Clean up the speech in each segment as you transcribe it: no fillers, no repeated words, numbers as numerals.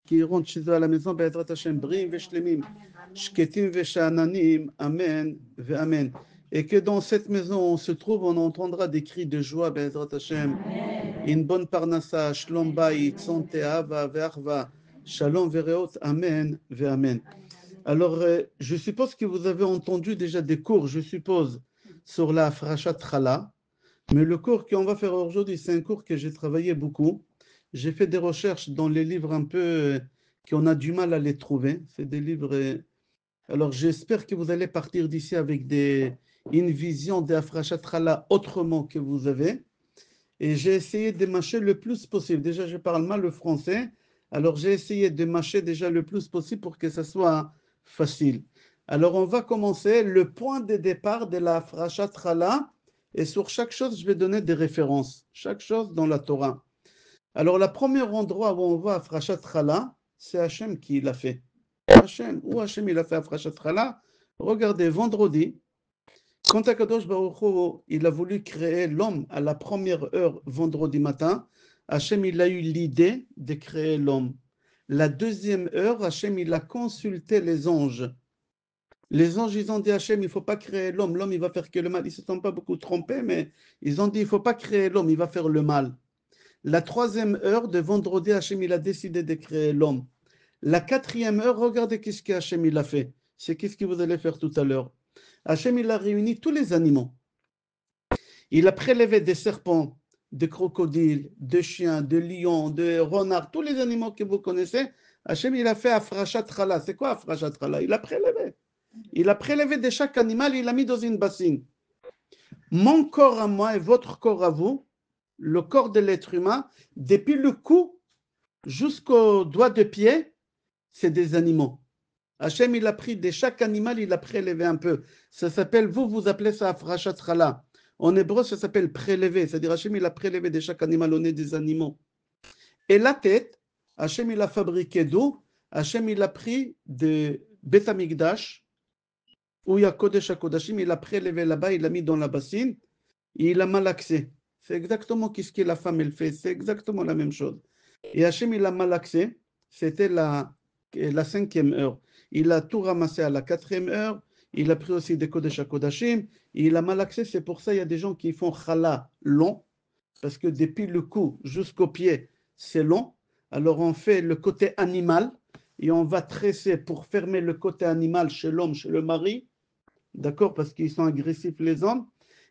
qui rentrent chez eux à la maison, Be'ezrat Hashem, Brim Veshlemim, Shketim Veshananim, Amen, Amen. Et que dans cette maison où on se trouve, on entendra des cris de joie, Be'ezrat Hashem, une bonne parnassa, Shlom Bayit, Santé, Ava, Ve'arva, Shalom Vereot, Amen, Amen. Alors, je suppose que vous avez entendu déjà des cours, je suppose, sur la Frachat Chala. Mais le cours qu'on va faire aujourd'hui, c'est un cours que j'ai travaillé beaucoup. J'ai fait des recherches dans les livres un peu qu'on a du mal à les trouver. C'est des livres. Alors j'espère que vous allez partir d'ici avec une vision de Afrashat Chala autrement que vous avez. Et j'ai essayé de mâcher le plus possible. Déjà, je parle mal le français. Alors j'ai essayé de mâcher déjà le plus possible pour que ça soit facile. Alors on va commencer le point de départ de la Afrashat Chala. Et sur chaque chose, je vais donner des références. Chaque chose dans la Torah. Alors, le premier endroit où on voit Afrashat Chala, c'est Hachem qui l'a fait. Hachem, où Hachem il a fait Afrashat Chala? Regardez, vendredi, quand Akadosh Baruch Hu, il a voulu créer l'homme à la première heure vendredi matin, Hachem il a eu l'idée de créer l'homme. La deuxième heure, Hachem il a consulté les anges. Les anges, ils ont dit à Hachem, il ne faut pas créer l'homme. L'homme, il va faire que le mal. Ils ne se sont pas beaucoup trompés, mais ils ont dit, il ne faut pas créer l'homme, il va faire le mal. La troisième heure de vendredi, Hachem, il a décidé de créer l'homme. La quatrième heure, regardez qu'est-ce qu'Hachem, il a fait. C'est qu'est-ce que vous allez faire tout à l'heure. Hachem, il a réuni tous les animaux. Il a prélevé des serpents, des crocodiles, des chiens, des lions, des renards, tous les animaux que vous connaissez. Hachem, il a fait Afrashat Chala. C'est quoi Afrashat Chala? Il a prélevé. Il a prélevé de chaque animal, il l'a mis dans une bassine. Mon corps à moi et votre corps à vous, le corps de l'être humain, depuis le cou jusqu'au doigt de pied, c'est des animaux. Hachem, il a pris de chaque animal, il a prélevé un peu. Ça s'appelle, vous appelez ça Afrashat Chala. En hébreu, ça s'appelle prélever. C'est-à-dire, Hachem, il a prélevé de chaque animal, on est des animaux. Et la tête, Hachem, il a fabriqué d'eau. Hachem, il a pris de Beth Amikdash, où il y a Kodesh HaKodashim, il a prélevé là-bas, il l'a mis dans la bassine, et il a malaxé. C'est exactement ce que la femme, elle fait. C'est exactement la même chose. Et Hachem, il a malaxé. C'était la 5e heure. Il a tout ramassé à la 4e heure. Il a pris aussi des Kodesh HaKodashim. Il a malaxé. C'est pour ça il y a des gens qui font chala long. Parce que depuis le cou jusqu'au pied, c'est long. Alors on fait le côté animal. Et on va tresser pour fermer le côté animal chez l'homme, chez le mari. D'accord? Parce qu'ils sont agressifs les hommes.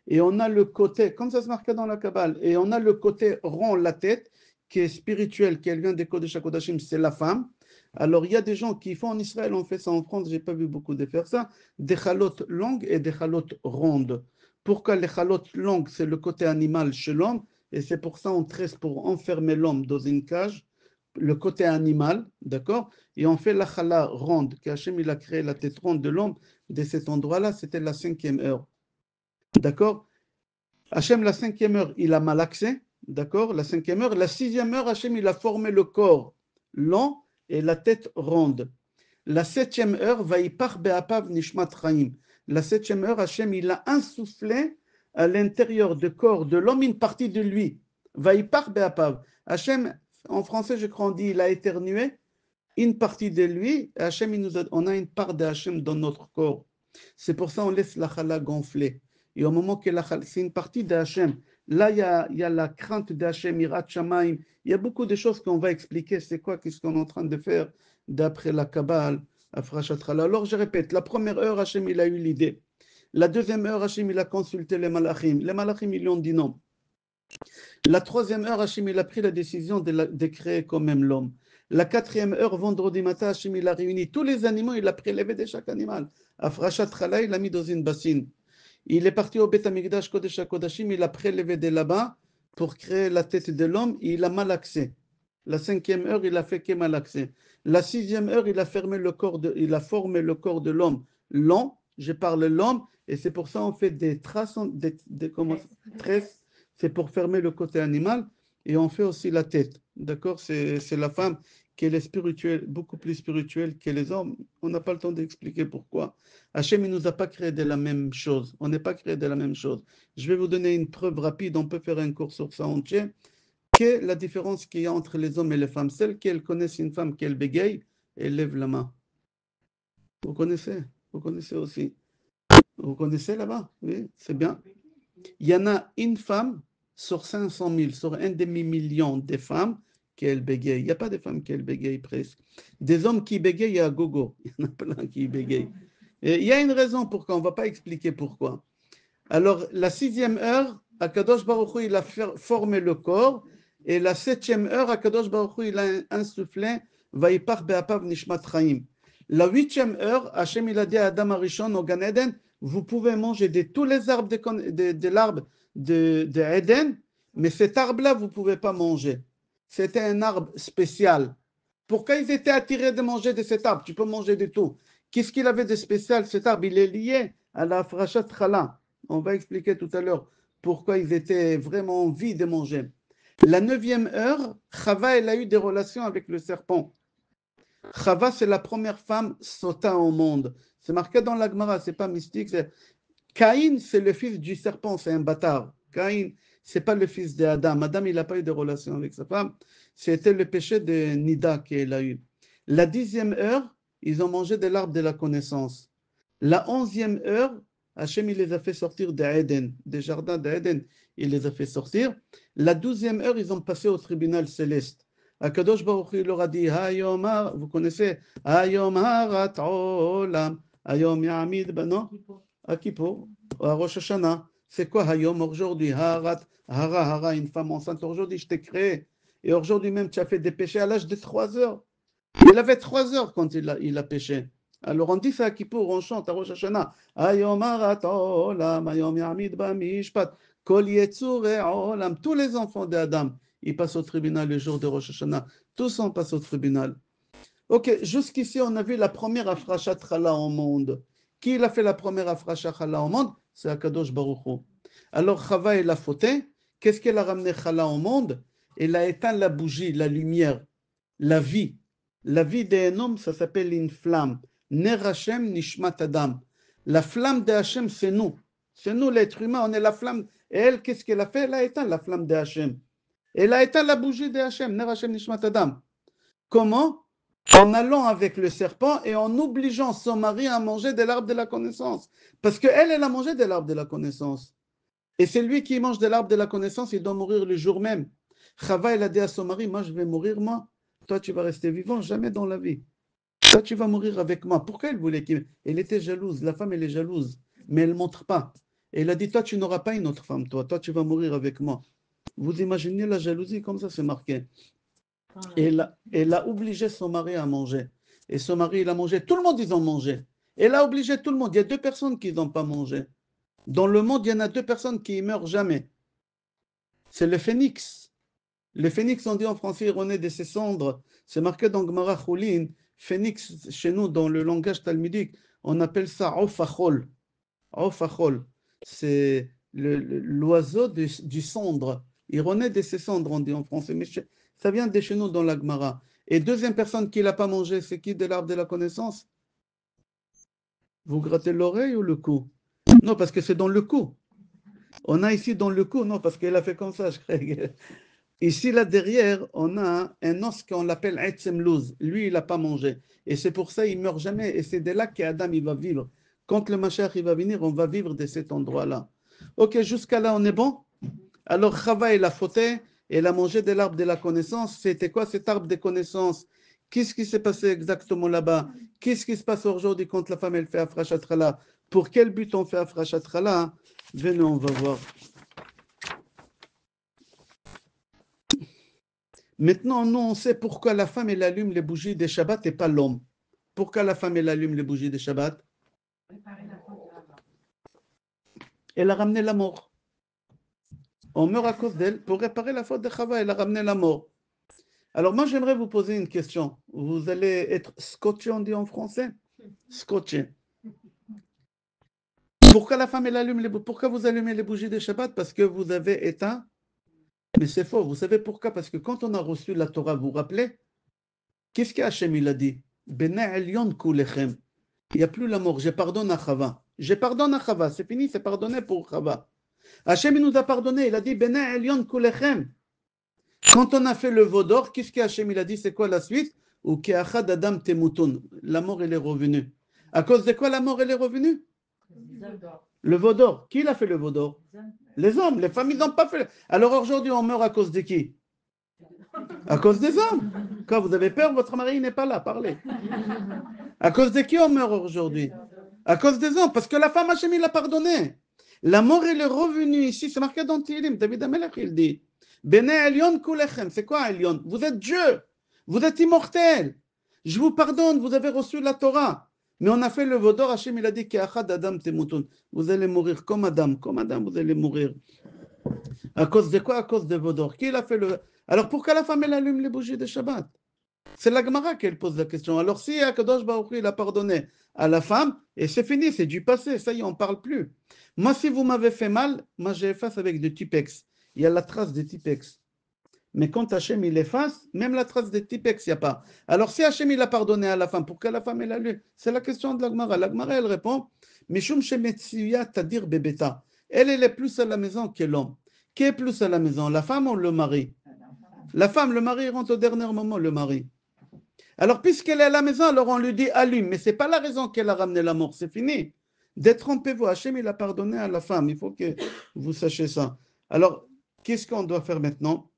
Et on a le côté, comme ça se marque dans la Kabbale, et on a le côté rond, la tête, qui est spirituel, qui vient des Kodesh HaKodashim, c'est la femme. Alors, il y a des gens qui font en Israël, on fait ça en France, je n'ai pas vu beaucoup de faire ça, des chalotes longues et des chalotes rondes. Pourquoi les chalotes longues, c'est le côté animal chez l'homme, et c'est pour ça on tresse pour enfermer l'homme dans une cage, le côté animal, d'accord? Et on fait la chala ronde, qu'Hachem il a créé la tête ronde de l'homme, de cet endroit-là, c'était la 5e heure. D'accord? Hachem, la 5e heure, il a malaxé. D'accord? La 5e heure. La 6e heure, Hachem, il a formé le corps lent et la tête ronde. La 7e heure, Vaïpar Be'apav Nishmat Chaim. La 7e heure, Hachem, il a insufflé à l'intérieur du corps de l'homme une partie de lui. Vaïpar Be'apav. Hachem, en français, je crois, on dit, il a éternué une partie de lui. Hachem, on a une part de Hachem dans notre corps. C'est pour ça qu'on laisse la chala gonfler. Et au moment que la chala, c'est une partie d'Hachem. Là, il y a la crainte d'Hachem, Irat Shamaim. Il y a beaucoup de choses qu'on va expliquer. C'est quoi, qu'est-ce qu'on est en train de faire d'après la Kabbale, Afrashat Chala. Alors, je répète, la première heure, Hachem, il a eu l'idée. La deuxième heure, Hachem, il a consulté les malachim. Les malachim, ils lui ont dit non. La troisième heure, Hachem, il a pris la décision de créer quand même l'homme. La 4e heure, vendredi matin, Hachem, il a réuni tous les animaux, il a prélevé de chaque animal. Afrashat Chala, il l'a mis dans une bassine. Il est parti au Beth Amikdash Kodesh HaKodashim, il a prélevé de là-bas pour créer la tête de l'homme, et il a malaxé. La 5e heure, il a fait que malaxer. La 6e heure, il a formé le corps de l'homme lent, je parle l'homme, et c'est pour ça qu'on fait des traces, tresses, c'est pour fermer le côté animal, et on fait aussi la tête. D'accord? C'est la femme qui est spirituelle, beaucoup plus spirituelle que les hommes. On n'a pas le temps d'expliquer pourquoi. Hachem, il ne nous a pas créé de la même chose. On n'est pas créé de la même chose. Je vais vous donner une preuve rapide. On peut faire un cours sur ça entier. Quelle est la différence qu'il y a entre les hommes et les femmes? Celles qui connaissent une femme qui bégaye, elle lève la main. Vous connaissez aussi. Vous connaissez là-bas? Oui, c'est bien. Il y en a une femme sur 500 000, sur un demi-million de femmes qui bégayent. Il n'y a pas de femmes qui bégayent presque. Des hommes qui bégayent à gogo. Il y en a plein qui bégayent. Et il y a une raison pourquoi, on ne va pas expliquer pourquoi. Alors, la 6e heure, Akadosh Baruch Hu, il a formé le corps, et la 7e heure, Akadosh Baruch Hu, il a insufflé, Vaipach be'apav nishmat chaim. La 8e heure, Hachem, il a dit à Adam Arishon au Gan Eden, vous pouvez manger de tous les arbres de l'arbre de Eden, mais cet arbre-là, vous ne pouvez pas manger. C'était un arbre spécial. Pourquoi ils étaient attirés de manger de cet arbre? Tu peux manger de tout. Qu'est-ce qu'il avait de spécial? Cet arbre, il est lié à la frachat chala. On va expliquer tout à l'heure pourquoi ils étaient vraiment envie de manger. La 9e heure, Chava, elle a eu des relations avec le serpent. Chava, c'est la première femme sota au monde. C'est marqué dans la Gemara, c'est pas mystique. Caïn, c'est le fils du serpent, c'est un bâtard. Caïn, c'est pas le fils d'Adam. Adam, il n'a pas eu de relation avec sa femme. C'était le péché de Nida qu'elle a eu. La 10e heure, ils ont mangé de l'arbre de la connaissance. La 11e heure, Hachem, il les a fait sortir d'Eden, des jardins d'Eden, il les a fait sortir. La 12e heure, ils ont passé au tribunal céleste. Akadosh Baruch Hu leur a dit, vous connaissez, Hayom harat olam, Hayom yamid, non? À Kippour, à Rosh Hashanah. C'est quoi Hayom aujourd'hui? Hara, une femme enceinte. Aujourd'hui, je t'ai créé. Et aujourd'hui même, tu as fait des péchés à l'âge de 3 heures. Il avait 3 heures quand il a péché. Alors on dit ça à Kippour, on chante à Rosh Hashanah. Hayom harat olam, Hayom yamid bamishpat, kol yetzurei olam. Tous les enfants d'Adam, ils passent au tribunal le jour de Rosh Hashanah. Tous on passe au tribunal. Ok, jusqu'ici, on a vu la première afrachat chala au monde. Qui a fait la première afrachat chala au monde? C'est Akadosh Baruch Hu. Alors, Chava, elle a fauté. Qu'est-ce qu'elle a ramené chala au monde? Elle a éteint la bougie, la lumière, la vie. La vie d'un homme, ça s'appelle une flamme. Ner Hashem nishmat Adam. La flamme de Hashem, c'est nous. C'est nous, l'être humain, on est la flamme. Et elle, qu'est-ce qu'elle a fait? Elle a éteint la flamme de Hashem. Elle a éteint la bougie de Hashem. Ner Hashem nishmat Adam. Comment? En allant avec le serpent et en obligeant son mari à manger de l'arbre de la connaissance. Parce qu'elle, elle a mangé de l'arbre de la connaissance. Et c'est lui qui mange de l'arbre de la connaissance, il doit mourir le jour même. Chava, elle a dit à son mari, moi je vais mourir, moi. Toi, tu vas rester vivant, jamais dans la vie. Toi, tu vas mourir avec moi. Pourquoi elle voulait qu'il... Elle était jalouse, la femme, elle est jalouse, mais elle ne montre pas. Et elle a dit, toi, tu n'auras pas une autre femme, toi, tu vas mourir avec moi. Vous imaginez la jalousie, comme ça, c'est marqué. Elle a obligé son mari à manger. Et son mari, il a mangé. Tout le monde, ils ont mangé. Elle a obligé tout le monde. Il y a 2 personnes qui n'ont pas mangé. Dans le monde, il y en a 2 personnes qui ne meurent jamais. C'est le phénix. Le phénix, on dit en français, il renaît de ses cendres. C'est marqué dans Gemara Choulin. Phénix, chez nous, dans le langage talmudique, on appelle ça Ofachol. Ofachol. C'est l'oiseau du cendre. Il renaît de ses cendres, on dit en français. Mais ça vient de chez nous dans la Gemara. Et deuxième personne qui ne l'a pas mangé, c'est qui de l'arbre de la connaissance? Vous grattez l'oreille ou le cou? Non, parce que c'est dans le cou. On a ici dans le cou, non, parce qu'elle a fait comme ça, je crois. Ici, là derrière, on a un os qu'on l'appelle Etzem Luz. Lui, il n'a pas mangé. Et c'est pour ça qu'il ne meurt jamais. Et c'est de là qu'Adam, il va vivre. Quand le Mashiach, il va venir, on va vivre de cet endroit-là. Ok, jusqu'à là, on est bon? Alors, Chava, il a fauté. Elle a mangé de l'arbre de la connaissance. C'était quoi cet arbre de connaissance? Qu'est-ce qui s'est passé exactement là-bas? Qu'est-ce qui se passe aujourd'hui quand la femme, elle fait Afrashat Chala? Pour quel but on fait Afrashat Chala? Venez, on va voir. Maintenant, nous, on sait pourquoi la femme, elle allume les bougies des Shabbat et pas l'homme. Pourquoi la femme, elle allume les bougies des Shabbat? Elle a ramené la mort. On meurt à cause d'elle. Pour réparer la faute de Chava, elle a ramené la mort. Alors moi, j'aimerais vous poser une question. Vous allez être scotché, on dit en français? Scotché. Pourquoi la femme, elle allume les bougies? Pourquoi vous allumez les bougies de Shabbat? Parce que vous avez éteint. Mais c'est faux. Vous savez pourquoi? Parce que quand on a reçu la Torah, vous vous rappelez? Qu'est-ce qu'Hachem il a dit? Bene Elyon Kulechem. Il n'y a plus la mort. Je pardonne à Chava. Je pardonne à Chava. C'est fini, c'est pardonné pour Chava. Hachem il nous a pardonné. Il a dit Bene Elyon Kulechem. Quand on a fait le veau d'or, qu'est-ce qu'Hachem il a dit? C'est quoi la suite? Ou ke'achad adam temutun. La mort, elle est revenue. À cause de quoi la mort, elle est revenue? Le veau d'or. Qui l'a fait le veau d'or? Les hommes. Les femmes, ils n'ont pas fait. Alors aujourd'hui, on meurt à cause de qui? À cause des hommes. Quand vous avez peur, votre mari n'est pas là, parlez. À cause de qui on meurt aujourd'hui? À cause des hommes. Parce que la femme, Hachem, il l'a pardonné. La mort, elle est revenue ici. C'est marqué dans Tilim. David Amelech, il dit. Bene Elion Kulechem. C'est quoi Elion? Vous êtes Dieu. Vous êtes immortel. Je vous pardonne. Vous avez reçu la Torah. Mais on a fait le veau d'or. Hachem, il a dit Ke'achad Adam Temutun. Vous allez mourir comme Adam. Comme Adam, vous allez mourir. À cause de quoi? À cause de veau d'or. Qui l'a fait le. Alors pourquoi la femme, elle allume les bougies de Shabbat? C'est la Gemara qui pose la question. Alors si Akadosh Baruch Hu, il a pardonné à la femme, et c'est fini, c'est du passé, ça y est, on ne parle plus. Moi, si vous m'avez fait mal, moi j'efface avec du Tipex. Il y a la trace de Tipex. Mais quand Hachem il efface, même la trace de Tipex, il n'y a pas. Alors si Hachem il a pardonné à la femme, pourquoi la femme elle a lu? C'est la question de la Gemara. La Gemara elle répond, Mishum shemetsuya tadir bebeta. Elle est plus à la maison que l'homme. Qui est plus à la maison, la femme ou le mari? La femme, le mari rentre au dernier moment, le mari. Alors, puisqu'elle est à la maison, alors on lui dit allume. Mais ce n'est pas la raison qu'elle a ramené la mort, c'est fini. Détrompez-vous, Hachem, il a pardonné à la femme. Il faut que vous sachiez ça. Alors, qu'est-ce qu'on doit faire maintenant?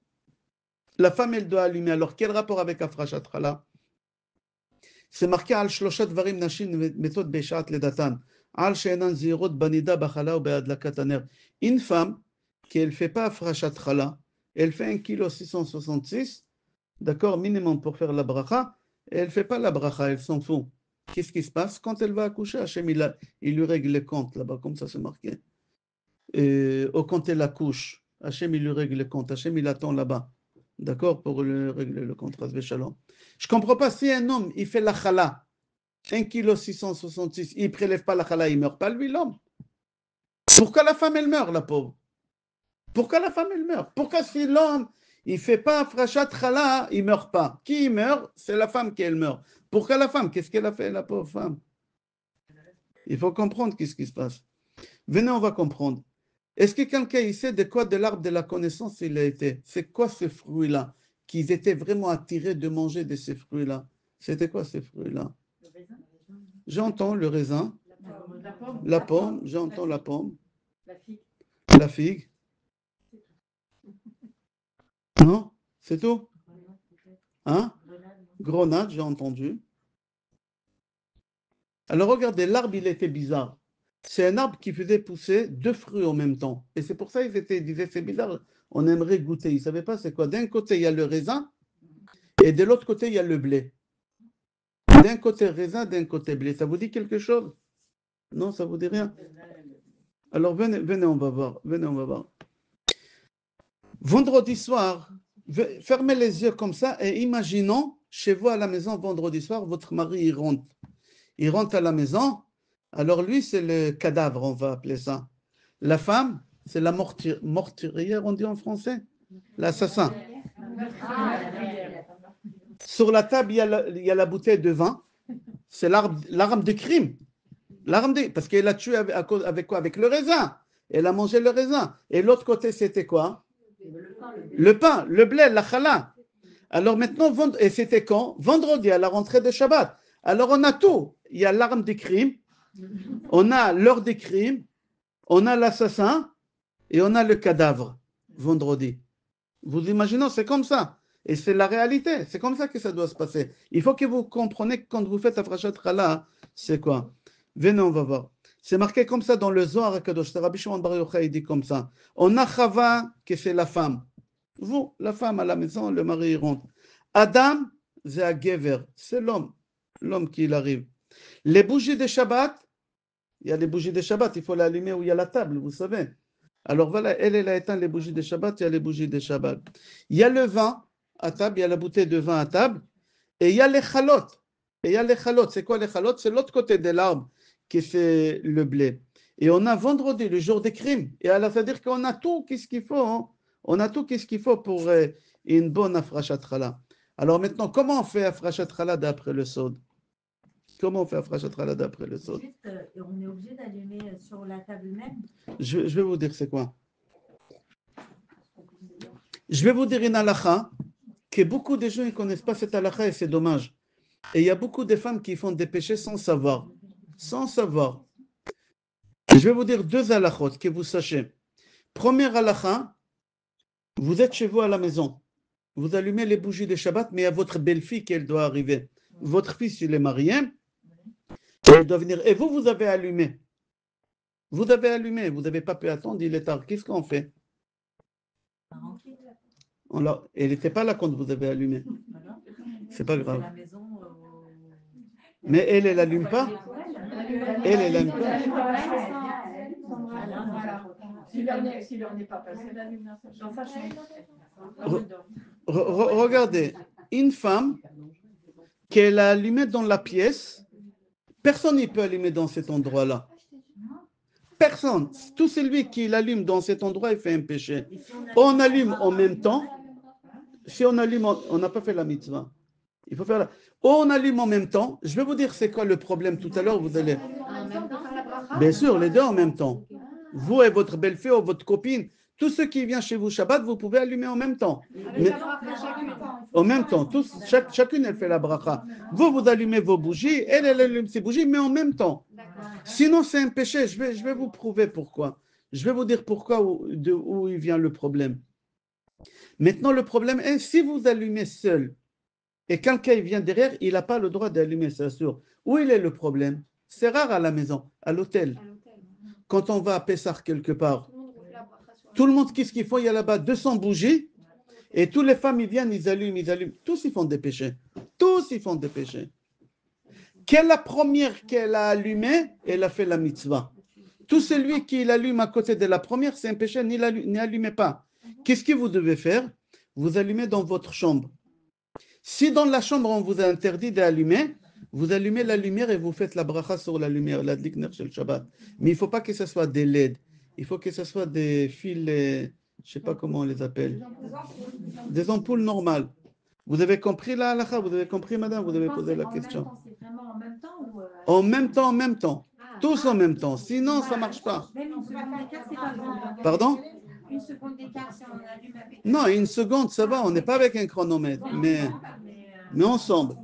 La femme, elle doit allumer. Alors, quel rapport avec Afrashat Chala? C'est marqué Al Shloshat Varim Nashin Méthode Beshat Ledatan. Al Shenan Zirot Banida Bachala ou Beadlakat Aner. Une femme qui ne fait pas Afrashat Chala, elle fait 1,666 kg, d'accord, minimum pour faire la bracha. Et elle ne fait pas la bracha, elle s'en fout. Qu'est-ce qui se passe? Quand elle va accoucher, Hachem, il lui règle les comptes là-bas, comme ça c'est marqué. Ou quand elle accouche, Hachem, il lui règle les comptes. Hachem, il attend là-bas, d'accord, pour lui régler le compte. Je ne comprends pas, si un homme, il fait la chala, 1,666 kg, il ne prélève pas la chala, il ne meurt pas, lui, l'homme. Pourquoi la femme, elle meurt, la pauvre? Pourquoi la femme, elle meurt? Pourquoi si l'homme, il ne fait pas frachat chala, il ne meurt pas? Qui meurt? C'est la femme qui elle meurt. Pourquoi la femme? Qu'est-ce qu'elle a fait, la pauvre femme? Il faut comprendre qu'est-ce qui se passe. Venez, on va comprendre. Est-ce que quelqu'un il sait de quoi de l'arbre de la connaissance il a été? C'est quoi ce fruit-là? Qu'ils étaient vraiment attirés de manger de ces fruits-là. C'était quoi ces fruits-là? J'entends le raisin, la pomme, j'entends la pomme, la figue. Non? C'est tout? Hein? Grenade, j'ai entendu. Alors regardez, l'arbre, il était bizarre. C'est un arbre qui faisait pousser deux fruits en même temps. Et c'est pour ça qu'ils disaient, c'est bizarre, on aimerait goûter. Ils ne savaient pas c'est quoi. D'un côté, il y a le raisin, et de l'autre côté, il y a le blé. D'un côté raisin, d'un côté blé. Ça vous dit quelque chose? Non, ça ne vous dit rien? Alors venez, on va voir. Venez, on va voir. Vendredi soir, fermez les yeux comme ça et imaginons, chez vous à la maison, vendredi soir, votre mari, il rentre. Il rentre à la maison. Alors lui, c'est le cadavre, on va appeler ça. La femme, c'est la mortière, on dit en français? L'assassin. Sur la table, il y a la bouteille de vin. C'est l'arme de crime. Parce qu'elle a tué avec quoi? Avec le raisin. Elle a mangé le raisin. Et l'autre côté, c'était quoi? Le pain, le blé, la chala. Alors maintenant, et c'était quand? Vendredi, à la rentrée de Shabbat. Alors on a tout. Il y a l'arme des crimes, on a l'heure des crimes, on a l'assassin et on a le cadavre. Vendredi. Vous imaginez, c'est comme ça. Et c'est la réalité. C'est comme ça que ça doit se passer. Il faut que vous compreniez que quand vous faites Afrashat Chala, c'est quoi? Venez, on va voir. C'est marqué comme ça dans le Zohar Kadosh. Rabbi Shimon Bar Yochai, il dit comme ça. On a Chava, que c'est la femme. Vous, la femme à la maison, le mari il rentre. Adam, c'est un gever, c'est l'homme qui arrive. Les bougies de Shabbat, il y a les bougies de Shabbat, il faut l'allumer où il y a la table, vous savez. Alors voilà, elle a éteint les bougies de Shabbat, il y a les bougies de Shabbat. Il y a le vin à table, il y a la bouteille de vin à table, et il y a les chalotes. C'est quoi les chalotes? C'est l'autre côté de l'arbre qui fait le blé. Et on a vendredi, le jour des crimes. Et alors, c'est-à-dire qu'on a tout qu'est-ce qu'il faut. Hein? On a tout qu'est-ce qu'il faut pour une bonne Afrashat Chala. Alors maintenant, comment on fait Afrashat Chala d'après le Sod? Comment on fait Afrashat Chala d'après le Sod? On est obligé d'allumer sur la table même. Je vais vous dire c'est quoi. Je vais vous dire une halakha que beaucoup de gens ne connaissent pas cette halakha et c'est dommage. Et il y a beaucoup de femmes qui font des péchés sans savoir. Sans savoir. Je vais vous dire deux halakhot que vous sachiez. Première halakha, vous êtes chez vous à la maison. Vous allumez les bougies de Shabbat, mais il y a votre belle-fille qu'elle doit arriver. Votre fils, il est marié. Elle doit venir. Et vous, vous avez allumé. Vous avez allumé. Vous n'avez pas pu attendre, il est tard. Qu'est-ce qu'on fait? Elle n'était pas là quand vous avez allumé. C'est pas grave. Mais elle n'allume pas. Elle n'allume pas. Si l'heure n'est pas passée, elle allume dans sa chambre. Regardez, une femme qu'elle a allumée dans la pièce, personne ne peut allumer dans cet endroit-là. Personne. Tout celui qui l'allume dans cet endroit, il fait un péché. On allume en même temps. Si on allume, on n'a pas fait la mitzvah. Il faut faire la... On allume en même temps. Je vais vous dire c'est quoi le problème tout à l'heure. Vous allez... Bien sûr, les deux en même temps. Vous et votre belle-fille ou votre copine, tous ceux qui viennent chez vous Shabbat, vous pouvez allumer en même temps. Mais... En même temps, chacune elle fait la bracha. Vous allumez vos bougies, elle allume ses bougies, mais en même temps. Sinon, c'est un péché. Je vais vous prouver pourquoi. Je vais vous dire pourquoi, d'où il vient le problème. Maintenant, le problème est, si vous allumez seul, et quelqu'un vient derrière, il n'a pas le droit d'allumer, c'est sûr. Où il est le problème? C'est rare à la maison, à l'hôtel. Quand on va à Pessah quelque part, tout le monde, qu'est-ce qu'il faut? Il y a là-bas 200 bougies, et toutes les femmes, ils viennent, ils allument. Tous, ils font des péchés. Tous, ils font des péchés. Quelle est la première qu'elle a allumée? Elle a fait la mitzvah. Tout celui qui l'allume à côté de la première, c'est un péché, n'allumez pas. Qu'est-ce que vous devez faire? Vous allumez dans votre chambre. Si dans la chambre, on vous a interdit d'allumer, vous allumez la lumière et vous faites la bracha sur la lumière, la dlikner shel Shabbat. Mais il ne faut pas que ce soit des LED. Il faut que ce soit des fils, je ne sais pas comment on les appelle. Des ampoules normales. Vous avez compris la halakha? Vous avez compris, madame? Vous avez posé la question. C'est vraiment en même temps ou En même temps, en même temps. Tous en même temps. Sinon, ça ne marche pas. Même une seconde d'écart, c'est pas grave. Pardon? Une seconde d'écart, si on allume avec. Non, une seconde, ça va. On n'est pas avec un chronomètre. Mais ensemble.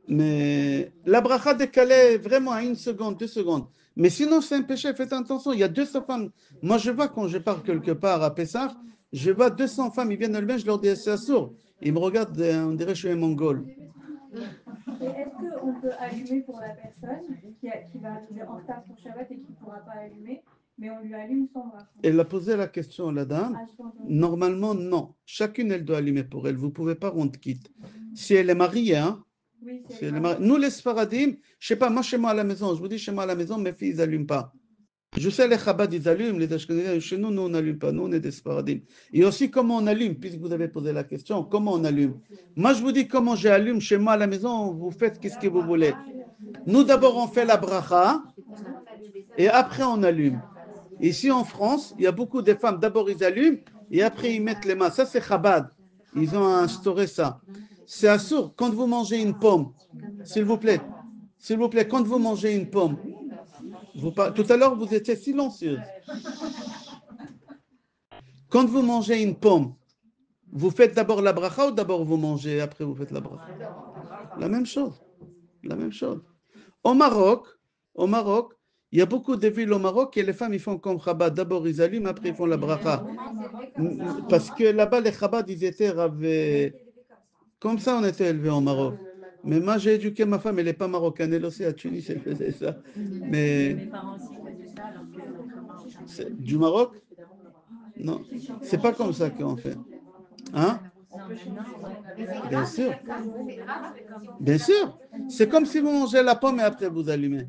Mais la bracha décalée vraiment à 1 seconde, 2 secondes. Mais sinon, c'est un péché. Faites attention. Il y a 200 femmes. Moi, je vois quand je pars quelque part à Pessah, je vois 200 femmes. Ils viennent allumer, je leur dis, c'est assourd. Ils me regardent, on dirait que je suis un mongol. Et est-ce qu'on peut allumer pour la personne qui va arriver en retard pour Shabbat et qui ne pourra pas allumer, mais on lui allume son bracha? Elle a posé la question à la dame. Normalement, non. Chacune, elle doit allumer pour elle. Vous ne pouvez pas rendre quitte. Si elle est mariée, hein. Oui, Si elle est mariée. Nous, les Sfaradim, je ne sais pas, moi, chez moi à la maison, je vous dis, chez moi à la maison, mes filles, ils n'allument pas. Je sais, les Chabad, ils allument, les Ashkenazim, chez nous, on n'allume pas. Nous, on est des Sfaradim. Et aussi, comment on allume, puisque vous avez posé la question, comment on allume? Moi, je vous dis comment j'allume chez moi à la maison, vous faites qu'est-ce que vous voulez. Nous, d'abord, on fait la bracha, et après, on allume. Ici, en France, il y a beaucoup de femmes, d'abord, ils allument, et après, ils mettent les mains. Ça, c'est Chabad. Ils ont instauré ça. C'est assourd. Quand vous mangez une pomme, s'il vous plaît, quand vous mangez une pomme, tout à l'heure, vous étiez silencieuse. Quand vous mangez une pomme, vous faites d'abord la bracha ou d'abord vous mangez et après vous faites la bracha? La même chose. La même chose. Au Maroc, il y a beaucoup de villes au Maroc et les femmes ils font comme Chabad. D'abord ils allument, après ils font la bracha. Parce que là-bas, les Chabad, ils étaient ravés. Comme ça, on était élevés au Maroc. Mais moi, j'ai éduqué ma femme, elle n'est pas marocaine, elle aussi à Tunis, elle faisait ça. Mais... Mes parents aussi faisaient ça, alors que Du Maroc? Non, c'est pas comme ça qu'on fait. Hein? Bien sûr. Bien sûr. C'est comme si vous mangez la pomme et après vous allumez.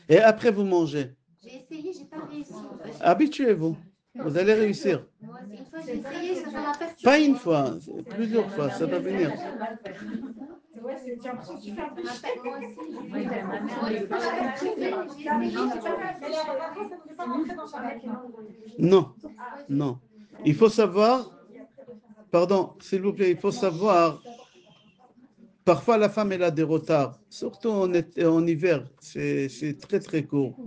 Et après vous mangez. J'ai essayé, j'ai pas réussi. Habituez-vous. Vous allez réussir. Moi, une fois j'ai essayé, ça m'a perturbé. Pas une fois, plusieurs fois, ça va venir. Non, non. Il faut savoir, pardon, s'il vous plaît, il faut savoir, parfois la femme elle a des retards, surtout en hiver, c'est très très court.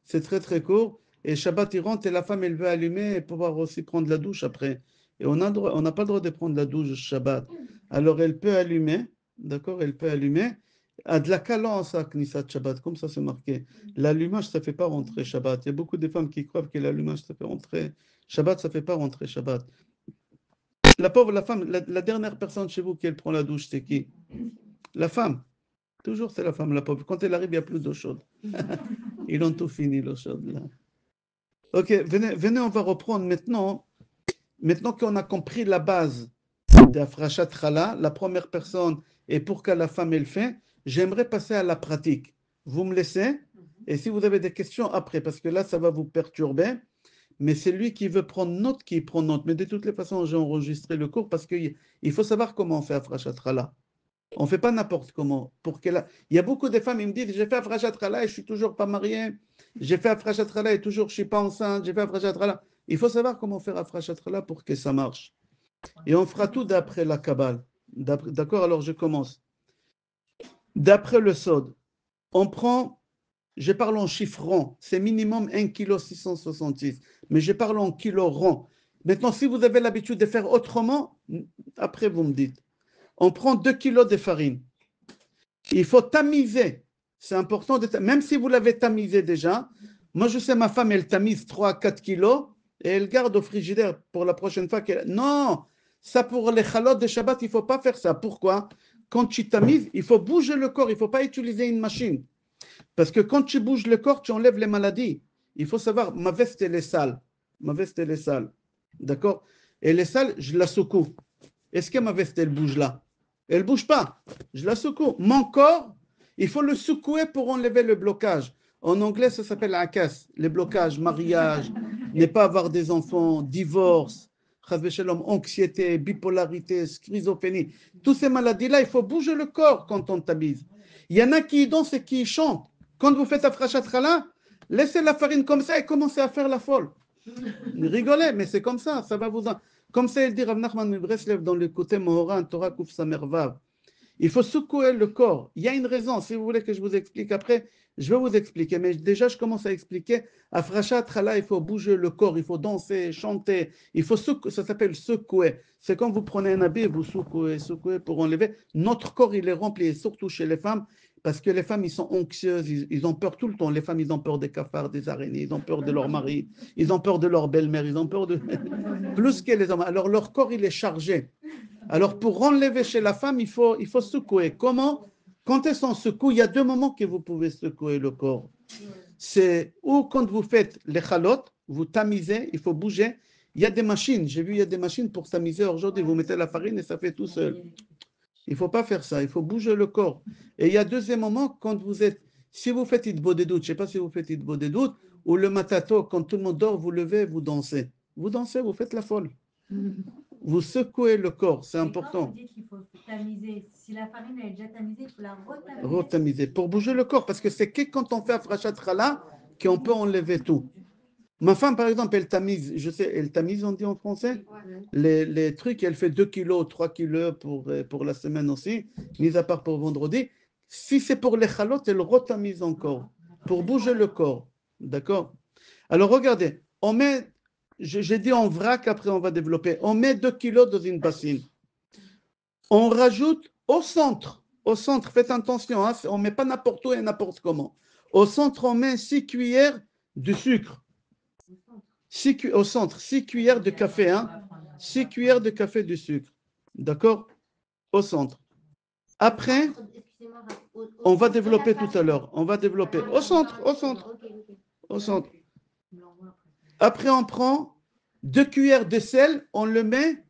C'est très très court. Et Shabbat il rentre et la femme elle veut allumer et pouvoir aussi prendre la douche après. et on n'a pas le droit de prendre la douche Shabbat. Alors elle peut allumer, d'accord, elle peut allumer. Adlaka lo asa knisat Shabbat, comme ça c'est marqué. L'allumage, ça ne fait pas rentrer Shabbat. Il y a beaucoup de femmes qui croient que l'allumage, ça fait rentrer Shabbat, ça ne fait pas rentrer Shabbat. La pauvre, la femme, la dernière personne chez vous qui elle prend la douche, c'est qui? La femme. Toujours c'est la femme, la pauvre. Quand elle arrive, il n'y a plus d'eau chaude. Ils ont tout fini, l'eau chaude, là. Ok, venez, on va reprendre maintenant. Maintenant qu'on a compris la base d'Afrashat Chala, la première personne, et pour que la femme elle fait, j'aimerais passer à la pratique. Vous me laissez? Et si vous avez des questions après, parce que là, ça va vous perturber, mais c'est lui qui veut prendre note qui prend note. Mais de toutes les façons, j'ai enregistré le cours parce qu'il faut savoir comment on fait Afrashat Chala. On ne fait pas n'importe comment. Il y a beaucoup de femmes qui me disent, j'ai fait Afrashat Chala et je ne suis toujours pas mariée. J'ai fait Afrashat Chala et toujours je ne suis pas enceinte. J'ai fait Afrashat Chala. Il faut savoir comment faire Afrashat Chala pour que ça marche. Et on fera tout d'après la Kabbale. D'accord? Alors je commence. D'après le Sod, on prend, je parle en chiffre rond, c'est minimum 1,666 kg. Mais je parle en kilo rond. Maintenant, si vous avez l'habitude de faire autrement, après vous me dites. On prend 2 kilos de farine. Il faut tamiser. C'est important, même si vous l'avez tamisé déjà. Moi, je sais, ma femme, elle tamise 3 à 4 kilos et elle garde au frigidaire pour la prochaine fois. Non, ça pour les chalotes de Shabbat, il ne faut pas faire ça. Pourquoi? Quand tu tamises, il faut bouger le corps. Il ne faut pas utiliser une machine. Parce que quand tu bouges le corps, tu enlèves les maladies. Il faut savoir, ma veste, elle est sale. Ma veste, elle est sale. D'accord? Elle est sale, je la secoue. Est-ce que ma veste, elle bouge là? Elle ne bouge pas. Je la secoue. Mon corps, il faut le secouer pour enlever le blocage. En anglais, ça s'appelle akas. Les blocages, mariage, ne pas avoir des enfants, divorce, anxiété, bipolarité, schizophrénie. Toutes ces maladies-là, il faut bouger le corps quand on tamise. Il y en a qui dansent et qui chantent. Quand vous faites Afrashat Chala, laissez la farine comme ça et commencez à faire la folle. Rigolez, mais c'est comme ça va vous... Comme ça, il dit Rav Nachman de Breslev dans le côté Mohoran, Torah Kuf Samervav. Il faut secouer le corps. Il y a une raison. Si vous voulez que je vous explique après, je vais vous expliquer. Mais déjà, je commence à expliquer. Afrashat Chala, il faut bouger le corps, il faut danser, chanter. Il faut ça s'appelle secouer. C'est comme vous prenez un habit et vous secouez pour enlever. Notre corps, il est rempli, et surtout chez les femmes, parce que les femmes, ils sont anxieuses, ils ont peur tout le temps. Les femmes, ils ont peur des cafards, des araignées, ils ont peur de leur mari, ils ont peur de leur belle-mère, ils ont peur de... plus que les hommes. Alors, leur corps, il est chargé. Alors, pour enlever chez la femme, il faut secouer. Comment? Quand elles sont secouées, il y a deux moments que vous pouvez secouer le corps. C'est ou quand vous faites les chalotes, vous tamisez, il faut bouger. Il y a des machines, j'ai vu, il y a des machines pour tamiser. Aujourd'hui, vous mettez la farine et ça fait tout seul. Il ne faut pas faire ça, il faut bouger le corps. Et il y a deuxième moment, quand vous êtes, si vous faites Hitbodedut, je ne sais pas si vous faites Hitbodedut, ou le matato, quand tout le monde dort, vous levez, vous dansez. Vous dansez, vous faites la folle. Vous secouez le corps, c'est important. Quand vous dites qu'il faut tamiser, si la farine est déjà tamisée, il faut la retamiser. Retamiser, pour bouger le corps, parce que c'est que quand on fait Afrashat Chala qu'on peut enlever tout. Ma femme, par exemple, elle tamise, je sais, elle tamise, on dit en français, les trucs, elle fait 2 kilos, 3 kilos pour la semaine aussi, mis à part pour vendredi. Si c'est pour les chalotes, elle retamise encore, pour bouger le corps. D'accord? Alors, regardez, on met, j'ai dit en vrac, après on va développer, on met 2 kilos dans une bassine. On rajoute au centre, faites attention, hein, on ne met pas n'importe où et n'importe comment. Au centre, on met 6 cuillères de sucre. Au centre, 6 cuillères de café, hein? 6 cuillères de café de sucre. D'accord? Au centre. Après, on va développer tout à l'heure. On va développer. Au centre. Après, on prend 2 cuillères de sel, on le met,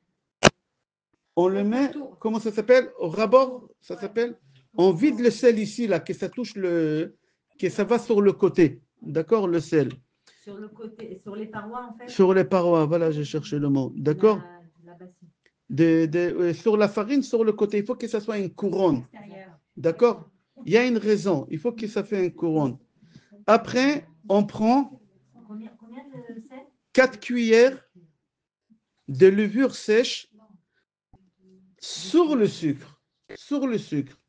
comment ça s'appelle? Au rabord, ça s'appelle? On vide le sel ici, là, que ça touche que ça va sur le côté. D'accord? Le sel. Sur le côté, sur les parois en fait. Sur les parois, voilà, j'ai cherché le mot. D'accord? La bassine. Sur la farine, sur le côté, il faut que ça soit une couronne. D'accord? Il y a une raison. Il faut que ça fait une couronne. Après, on prend Combien de sel? 4 cuillères de levure sèche sur le sucre. Sur le sucre.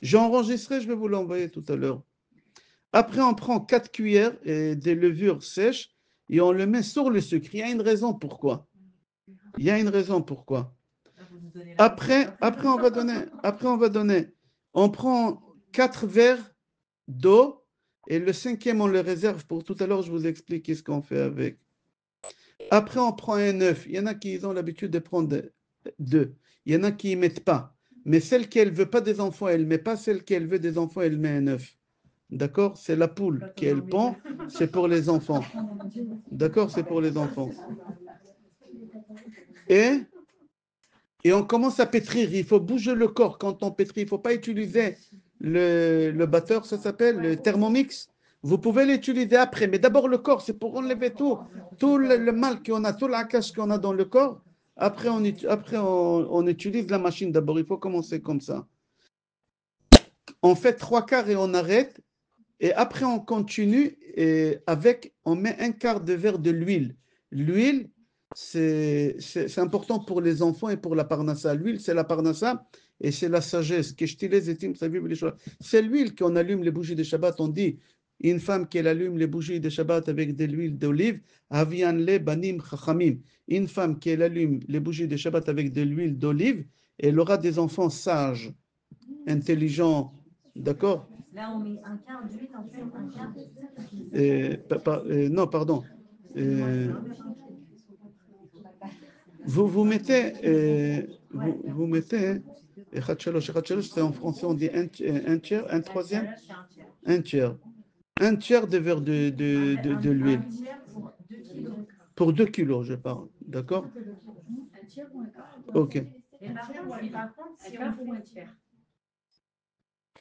J'ai enregistré, je vais vous l'envoyer tout à l'heure. Après, on prend 4 cuillères de levure sèche et on le met sur le sucre. Il y a une raison pourquoi. Il y a une raison pourquoi. Vous nous donnez la Après, on va donner. On prend 4 verres d'eau et le 5e, on le réserve pour tout à l'heure. Je vous explique ce qu'on fait avec. Après, on prend un œuf. Il y en a qui ont l'habitude de prendre 2. Il y en a qui ne mettent pas. Mais celle qui ne veut pas des enfants, elle ne met pas. Celle qui veut des enfants, elle met un œuf. D'accord? C'est la poule qui elle pond. C'est pour les enfants. D'accord? C'est pour les enfants. Et on commence à pétrir. Il faut bouger le corps quand on pétrit. Il ne faut pas utiliser le batteur, ça s'appelle le Thermomix. Vous pouvez l'utiliser après, mais d'abord le corps, c'est pour enlever tout le mal qu'on a, tout la cache qu'on a dans le corps. Après, on utilise la machine d'abord. Il faut commencer comme ça. On fait 3/4 et on arrête. Et après, on continue et on met 1/4 de verre de l'huile. L'huile, c'est important pour les enfants et pour la parnassa. L'huile, c'est la parnassa et c'est la sagesse. C'est l'huile qu'on allume les bougies de Shabbat. On dit, une femme qui allume les bougies de Shabbat avec de l'huile d'olive, avianle banim chachamim. Une femme qui allume les bougies de Shabbat avec de l'huile d'olive, elle aura des enfants sages, intelligents. D'accord? Là, on met 1/4 d'huile, en fait, 1/4. Non, pardon. Vous mettez, vous mettez, Echad Shalosh, c'est en français, on dit un tiers, un troisième, un tiers. Un tiers de verre de l'huile. Un tiers pour 2 kilos. Pour 2 kilos, je parle. D'accord? Un tiers ou un quart? Ok. Et par contre, si on fait un tiers.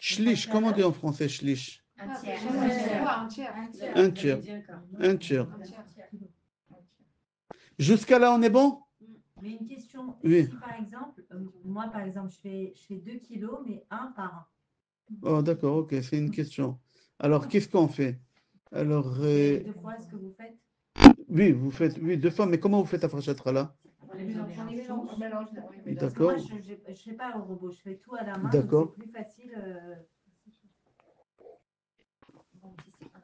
Shlish, comment on dit en français shlish? Un tiers. Un tiers. Un tiers. Jusqu'à là, on est bon? Mais une question, Oui. si par exemple, moi par exemple, je fais 2 kilos, mais 1 par 1. Oh, d'accord, ok, c'est une question. Alors, qu'est-ce qu'on fait? Alors, 2 fois ce que vous faites? oui, vous faites, oui, 2 fois, mais comment vous faites Afrashat Chala? On mélange. D'accord. Moi, je ne fais pas au robot, je fais tout à la main, D'accord. donc c'est plus facile.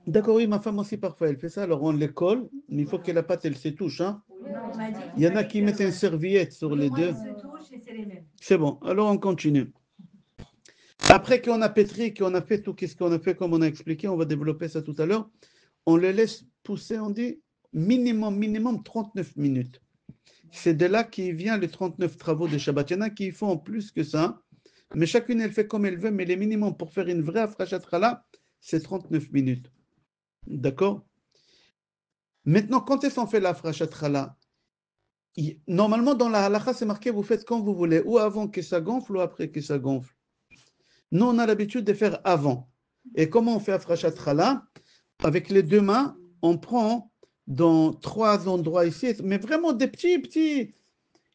D'accord, oui, ma femme aussi parfois, elle fait ça. Alors, on les colle, mais il faut que la pâte, elle se touche. Hein. Non, on m'a dit Il y en a qui mettent une serviette sur les deux. Ils se touchent et c'est les mêmes. C'est bon, alors on continue. Après qu'on a pétri, qu'on a fait tout ce qu'on a fait, comme on a expliqué, on va développer ça tout à l'heure, on les laisse pousser, on dit, minimum 39 minutes. C'est de là qu'il vient les 39 travaux de Shabbat. Il y en a qui font plus que ça, mais chacune, elle fait comme elle veut, mais les minimums pour faire une vraie Afrashat Chala, c'est 39 minutes. D'accord? Maintenant, quand est-ce qu'on fait la Afrashat Chala? Normalement, dans la halakha, c'est marqué, vous faites quand vous voulez, ou avant que ça gonfle, ou après que ça gonfle. Nous, on a l'habitude de faire avant. Et comment on fait Afrashat Chala? Avec les 2 mains, on prend dans 3 endroits ici, mais vraiment des petits.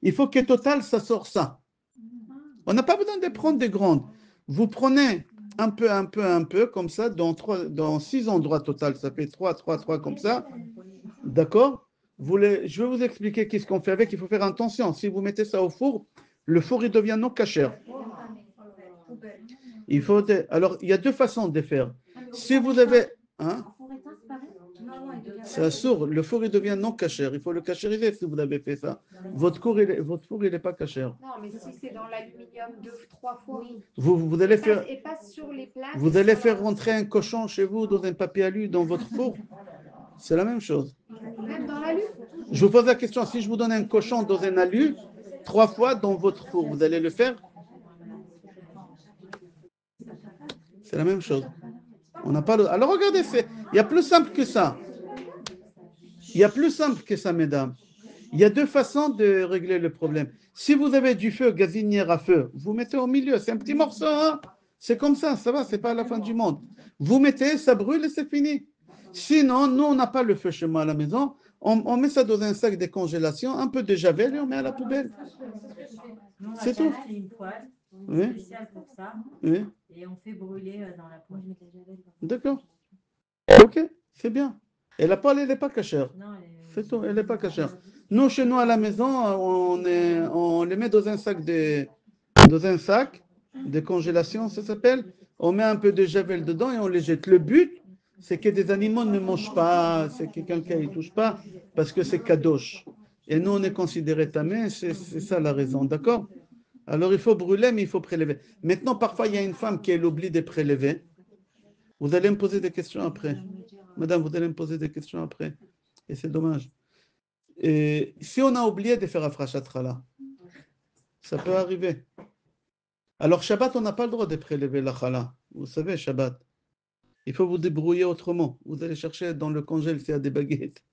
Il faut que total, ça sort ça. On n'a pas besoin de prendre des grandes. Vous prenez un peu, comme ça, dans 6 endroits total. Ça fait 3, comme ça. D'accord? Je vais vous expliquer qu'est-ce qu'on fait avec. Il faut faire attention. Si vous mettez ça au four, le four, il devient non cachère. Alors, il y a 2 façons de faire. Si vous avez... Hein? Ça sourd. Le four, il devient non cachère. Il faut le cachériser si vous avez fait ça. Votre four, il n'est pas cachère. Non, mais si c'est dans l'aluminium 2-3 fois. Vous allez faire... Et pas sur les plaques. Vous allez faire rentrer un cochon chez vous dans un papier alu dans votre four. C'est la même chose. Même dans l'alu. Je vous pose la question, si je vous donne un cochon dans un alu, 3 fois dans votre four, vous allez le faire? C'est la même chose. On n'a pas le... Alors regardez, il y a plus simple que ça. Il y a plus simple que ça, mesdames. Il y a 2 façons de régler le problème. Si vous avez du feu gazinière à feu, vous mettez au milieu, c'est un petit morceau, hein? C'est comme ça va, c'est pas à la fin du monde. Vous mettez, ça brûle et c'est fini. Sinon, nous, on n'a pas le feu chez moi à la maison. On met ça dans un sac de congélation, un peu de javel et on met à la poubelle. C'est tout. C'est une poêle spéciale pour ça. Oui. Et on fait brûler dans la poêle. D'accord. Ok, c'est bien. Et la poêle, elle n'est pas cachère. C'est tout, elle n'est pas cachère. Nous, chez nous, à la maison, on les met dans un sac de congélation, ça s'appelle. On met un peu de javel dedans et on les jette. Le but, c'est que des animaux ne mangent pas, c'est que quelqu'un ne touche pas, parce que c'est kadosh. et nous, on est considéré tamé, c'est ça la raison, d'accord? Alors, il faut brûler, mais il faut prélever. Maintenant, parfois, il y a une femme qui oublie de prélever. Vous allez me poser des questions après. Madame, vous allez me poser des questions après. Et c'est dommage. Et si on a oublié de faire Afrashat Chala, ça peut arriver. Alors, Shabbat, on n'a pas le droit de prélever la Chala. Vous savez, Shabbat. Il faut vous débrouiller autrement. Vous allez chercher dans le congèle s'il y a des baguettes.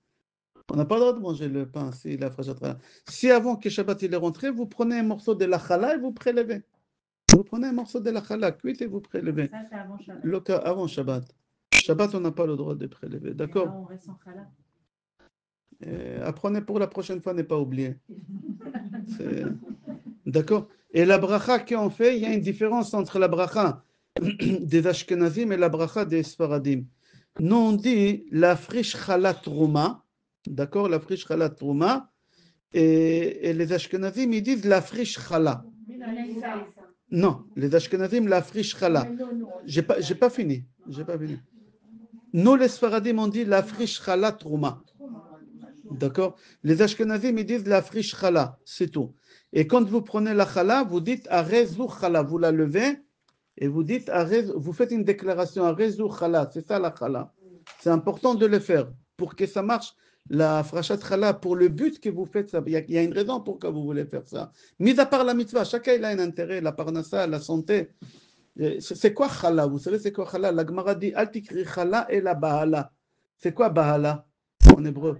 On n'a pas le droit de manger le pain si la Afrashat Chala. Si avant que Shabbat il est rentré, vous prenez un morceau de la Chala et vous prélevez. Vous prenez un morceau de la Chala cuite et vous prélevez. Ça, c'est avant Shabbat. Le cas avant Shabbat. Shabbat, on n'a pas le droit de prélever. Et là, D'accord? on reste en chala. Apprenez pour la prochaine fois, ne pas oublier. D'accord? Et la bracha qu'on fait, il y a une différence entre la bracha des Ashkenazim et la bracha des Sfaradim. Nous, on dit la friche chalat trouma. D'accord? La friche chalat trouma. Et les Ashkenazim, ils disent la friche chala. Non, les Ashkenazim, la friche chala. J'ai pas fini. Nous, les Sfaradim, on dit la friche chala trouma. D'accord? Les Ashkenazim, ils disent la friche chala, c'est tout. Et quand vous prenez la chala, vous dites arezu chala, vous la levez et vous dites vous faites une déclaration arezu chala, c'est ça la chala. C'est important de le faire pour que ça marche. La frachat chala, pour le but que vous faites ça, il y a une raison pourquoi vous voulez faire ça. Mis à part la mitzvah, chacun il a un intérêt, la parnassa, la santé. C'est quoi chala? Vous savez c'est quoi chala? La Gemara dit al tikri chala et la bahala. C'est quoi bahala en hébreu?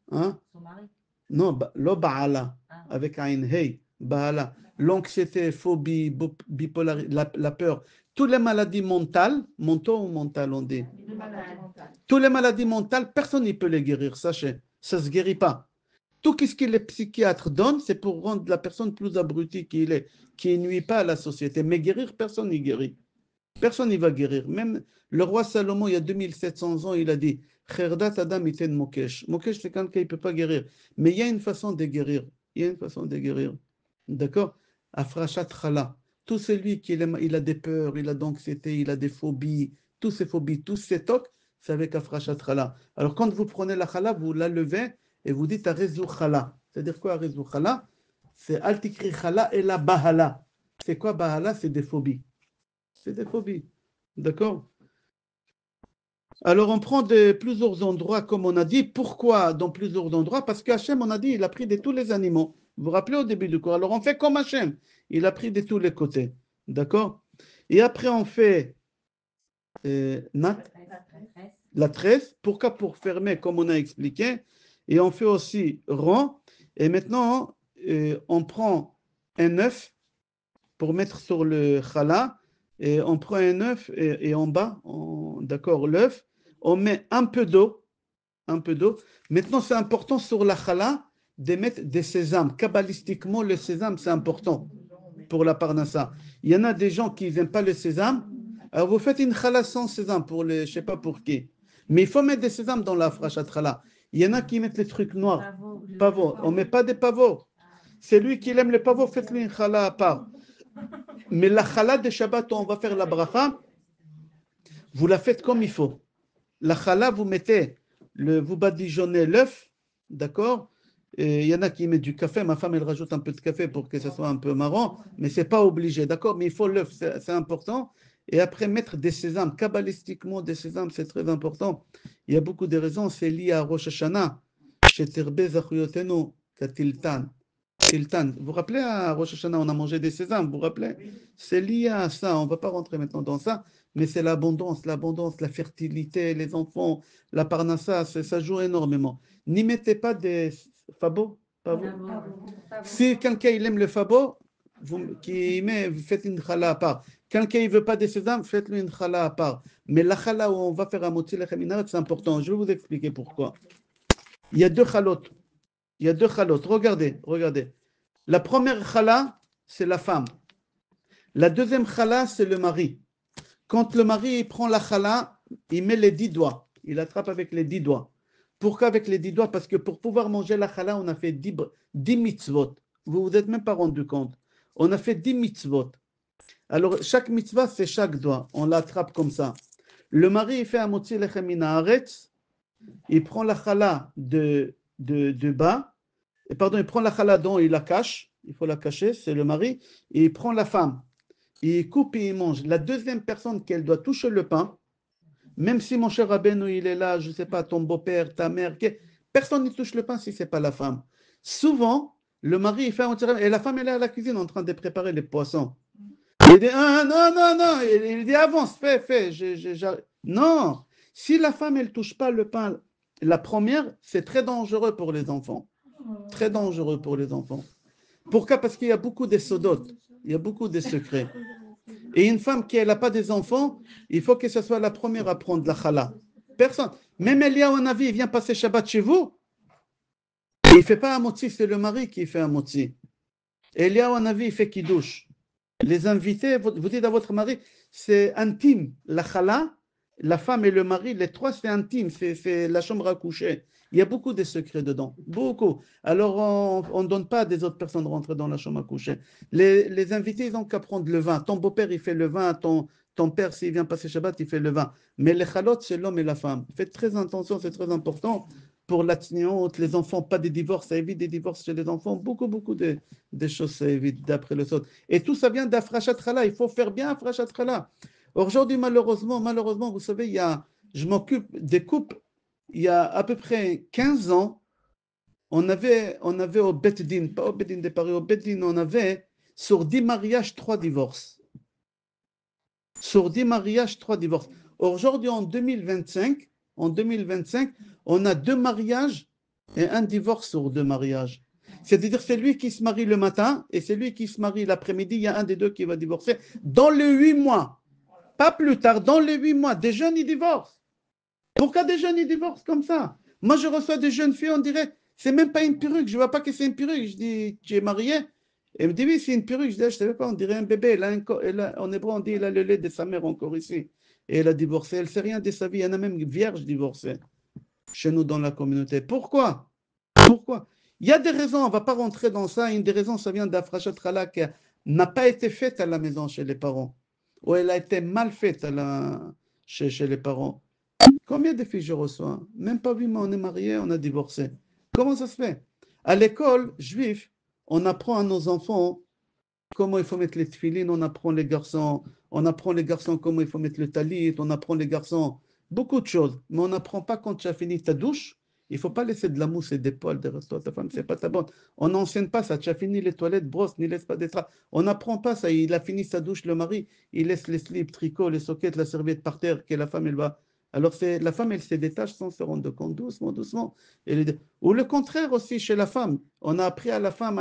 Hein? Son mari. Non, lo bahala, avec un hey, bahala. L'anxiété, phobie, bipolarité, la peur. Toutes les maladies mentales, mentaux ou mentales on dit. Toutes les maladies mentales, personne ne peut les guérir, sachez. Ça ne se guérit pas. Tout ce que les psychiatres donnent, c'est pour rendre la personne plus abrutie qu'il est, qui ne nuit pas à la société. Mais guérir, personne n'y guérit. Personne n'y va guérir. Même le roi Salomon, il y a 2700 ans, il a dit Kherdat Adam iten mokesh. Mokesh, c'est quelqu'un qui ne peut pas guérir. Mais il y a une façon de guérir. D'accord? Afrashat chala. Tout celui qui il a des peurs, il a d'anxiété, il a des phobies, tous ces phobies, tous ces tocs, c'est avec Afrashat chala. Alors quand vous prenez la chala, vous la levez et vous dites Arezu chala. C'est-à-dire quoi Arezu chala? C'est Altikri chala et la bahala. C'est quoi bahala? C'est des phobies. C'est des phobies. D'accord? Alors on prend de plusieurs endroits comme on a dit. Pourquoi dans plusieurs endroits? Parce qu'Hachem, on a dit, il a pris de tous les animaux. Vous vous rappelez au début du cours? Alors on fait comme Hachem. Il a pris de tous les côtés. D'accord? Et après on fait la tresse. Pourquoi? Pour fermer comme on a expliqué. Et on fait aussi rond. Et maintenant on prend un œuf pour mettre sur le chala. Et on prend un œuf et en bas, d'accord, l'œuf, on met un peu d'eau. Maintenant, c'est important sur la chala de mettre des sésames. Kabbalistiquement, le sésame, c'est important pour la parnassa. Il y en a des gens qui n'aiment pas le sésame. Alors, vous faites une chala sans sésame pour les, je ne sais pas pour qui. Mais il faut mettre des sésames dans la frachat chala. Il y en a qui mettent les trucs noirs. Pavot. On ne met pas des pavots. C'est lui qui aime les pavots, faites-lui une chala à part. Mais la chala de Shabbat, on va faire la bracha, vous la faites comme il faut. La chala, vous mettez, vous badigeonnez l'œuf, d'accord? Il y en a qui mettent du café, ma femme elle rajoute un peu de café pour que ça soit un peu marron, mais c'est pas obligé, d'accord? Mais il faut l'œuf, c'est important. Et après mettre des sésames, kabbalistiquement des sésames, c'est très important. Il y a beaucoup de raisons, c'est lié à Rosh Hashanah, chez Terbe Zachuyotenu, Katiltan. Vous vous rappelez, à Rosh Hashanah, on a mangé des sésames, vous vous rappelez? C'est lié à ça, on ne va pas rentrer maintenant dans ça, mais c'est l'abondance, la fertilité, les enfants, la parnassa, ça joue énormément. N'y mettez pas des fabo. Si quelqu'un il aime le fabo, vous faites une chala à part. Quelqu'un il ne veut pas des sésames, faites-lui une chala à part. Mais la chala où on va faire un motzi lechem minaret, c'est important. Je vais vous expliquer pourquoi. Il y a deux chalotes. Regardez. La première chala, c'est la femme. La deuxième chala, c'est le mari. Quand le mari il prend la chala, il met les 10 doigts. Il attrape avec les 10 doigts. Pourquoi avec les 10 doigts? Parce que pour pouvoir manger la chala, on a fait 10 mitzvot. Vous vous êtes même pas rendu compte. On a fait 10 mitzvot. Alors, chaque mitzvah, c'est chaque doigt. On l'attrape comme ça. Le mari, il fait un motzi lechem min haaretz. Il prend la chala de bas Et pardon, il prend la challah dont il la cache, il faut la cacher, c'est le mari, et il prend la femme, il coupe et il mange. La deuxième personne qu'elle doit toucher le pain, même si mon cher Rabbeinu, il est là, je ne sais pas, ton beau-père, ta mère, personne ne touche le pain si ce n'est pas la femme. Souvent, le mari, il fait un tirage, et la femme, elle est à la cuisine en train de préparer les poissons. Il dit, ah, non, non, non, il dit, avance, fais, non, si la femme, elle ne touche pas le pain, la première, c'est très dangereux pour les enfants. Très dangereux pour les enfants. Pourquoi? Parce qu'il y a beaucoup de sodotes, il y a beaucoup de secrets. Et une femme qui n'a pas des enfants, il faut que ce soit la première à prendre la challah. Personne. Même Eliyahu Hanavi, il vient passer Shabbat chez vous. Il ne fait pas un motzi, c'est le mari qui fait un motzi. Eliyahu Hanavi, il fait kiddush. Les invités, vous dites à votre mari, c'est intime. La challah, la femme et le mari, les trois, c'est intime. C'est la chambre à coucher. Il y a beaucoup de secrets dedans. Beaucoup. Alors, on ne donne pas à des autres personnes de rentrer dans la chambre à coucher. Les invités, ils n'ont qu'à prendre le vin. Ton beau-père, il fait le vin. Ton père, s'il vient passer Shabbat, il fait le vin. Mais les chalotes, c'est l'homme et la femme. Faites très attention, c'est très important. Pour la tzniut, les enfants, pas des divorces, ça évite des divorces chez les enfants. Beaucoup de choses, ça évite d'après le sot. Et tout ça vient d'Afrashat Chala. Il faut faire bien Afrashat Chala. Aujourd'hui, malheureusement, vous savez, je m'occupe des couples. Il y a à peu près 15 ans, on avait au Bet Din, pas au Bet Din de Paris, au Bet Din, on avait sur 10 mariages, 3 divorces. Sur 10 mariages, 3 divorces. Aujourd'hui, en 2025, on a 2 mariages et un divorce sur 2 mariages. C'est-à-dire c'est lui qui se marie le matin et c'est lui qui se marie l'après-midi. Il y a un des deux qui va divorcer dans les 8 mois. Pas plus tard, dans les 8 mois. Des jeunes, ils divorcent. Pourquoi des jeunes, ils divorcent comme ça? Moi, je reçois des jeunes filles, on dirait, c'est même pas une perruque. Je ne vois pas que c'est une perruque. Je dis, tu es marié? Elle me dit, oui, c'est une perruque. Je dis, je ne savais pas, on dirait un bébé. En hébreu, on dit, il a le lait de sa mère encore ici. Et elle a divorcé. Elle ne sait rien de sa vie. Il y en a même vierges divorcées chez nous dans la communauté. Pourquoi? Il y a des raisons, on ne va pas rentrer dans ça. Une des raisons, ça vient d'Afrashat Chala qui n'a pas été faite à la maison chez les parents. Ou elle a été mal faite chez les parents. Combien de filles je reçois? Même pas 8 mois, on est mariés, on a divorcé. Comment ça se fait? À l'école juive, on apprend à nos enfants comment il faut mettre les tefilines, on apprend les garçons comment il faut mettre le talit, on apprend les garçons beaucoup de choses. Mais on n'apprend pas quand tu as fini ta douche, il ne faut pas laisser de la mousse et des poils derrière toi, ta femme, c'est pas ta bonne. On n'enseigne pas ça, tu as fini les toilettes, brosse, n'y laisse pas des traces. On n'apprend pas ça, il a fini sa douche, le mari, il laisse les slips, tricots, les sockets, la serviette par terre, que la femme, elle va... Alors, la femme, elle se détache sans se rendre compte, doucement. Ou le contraire aussi chez la femme. On a appris à la femme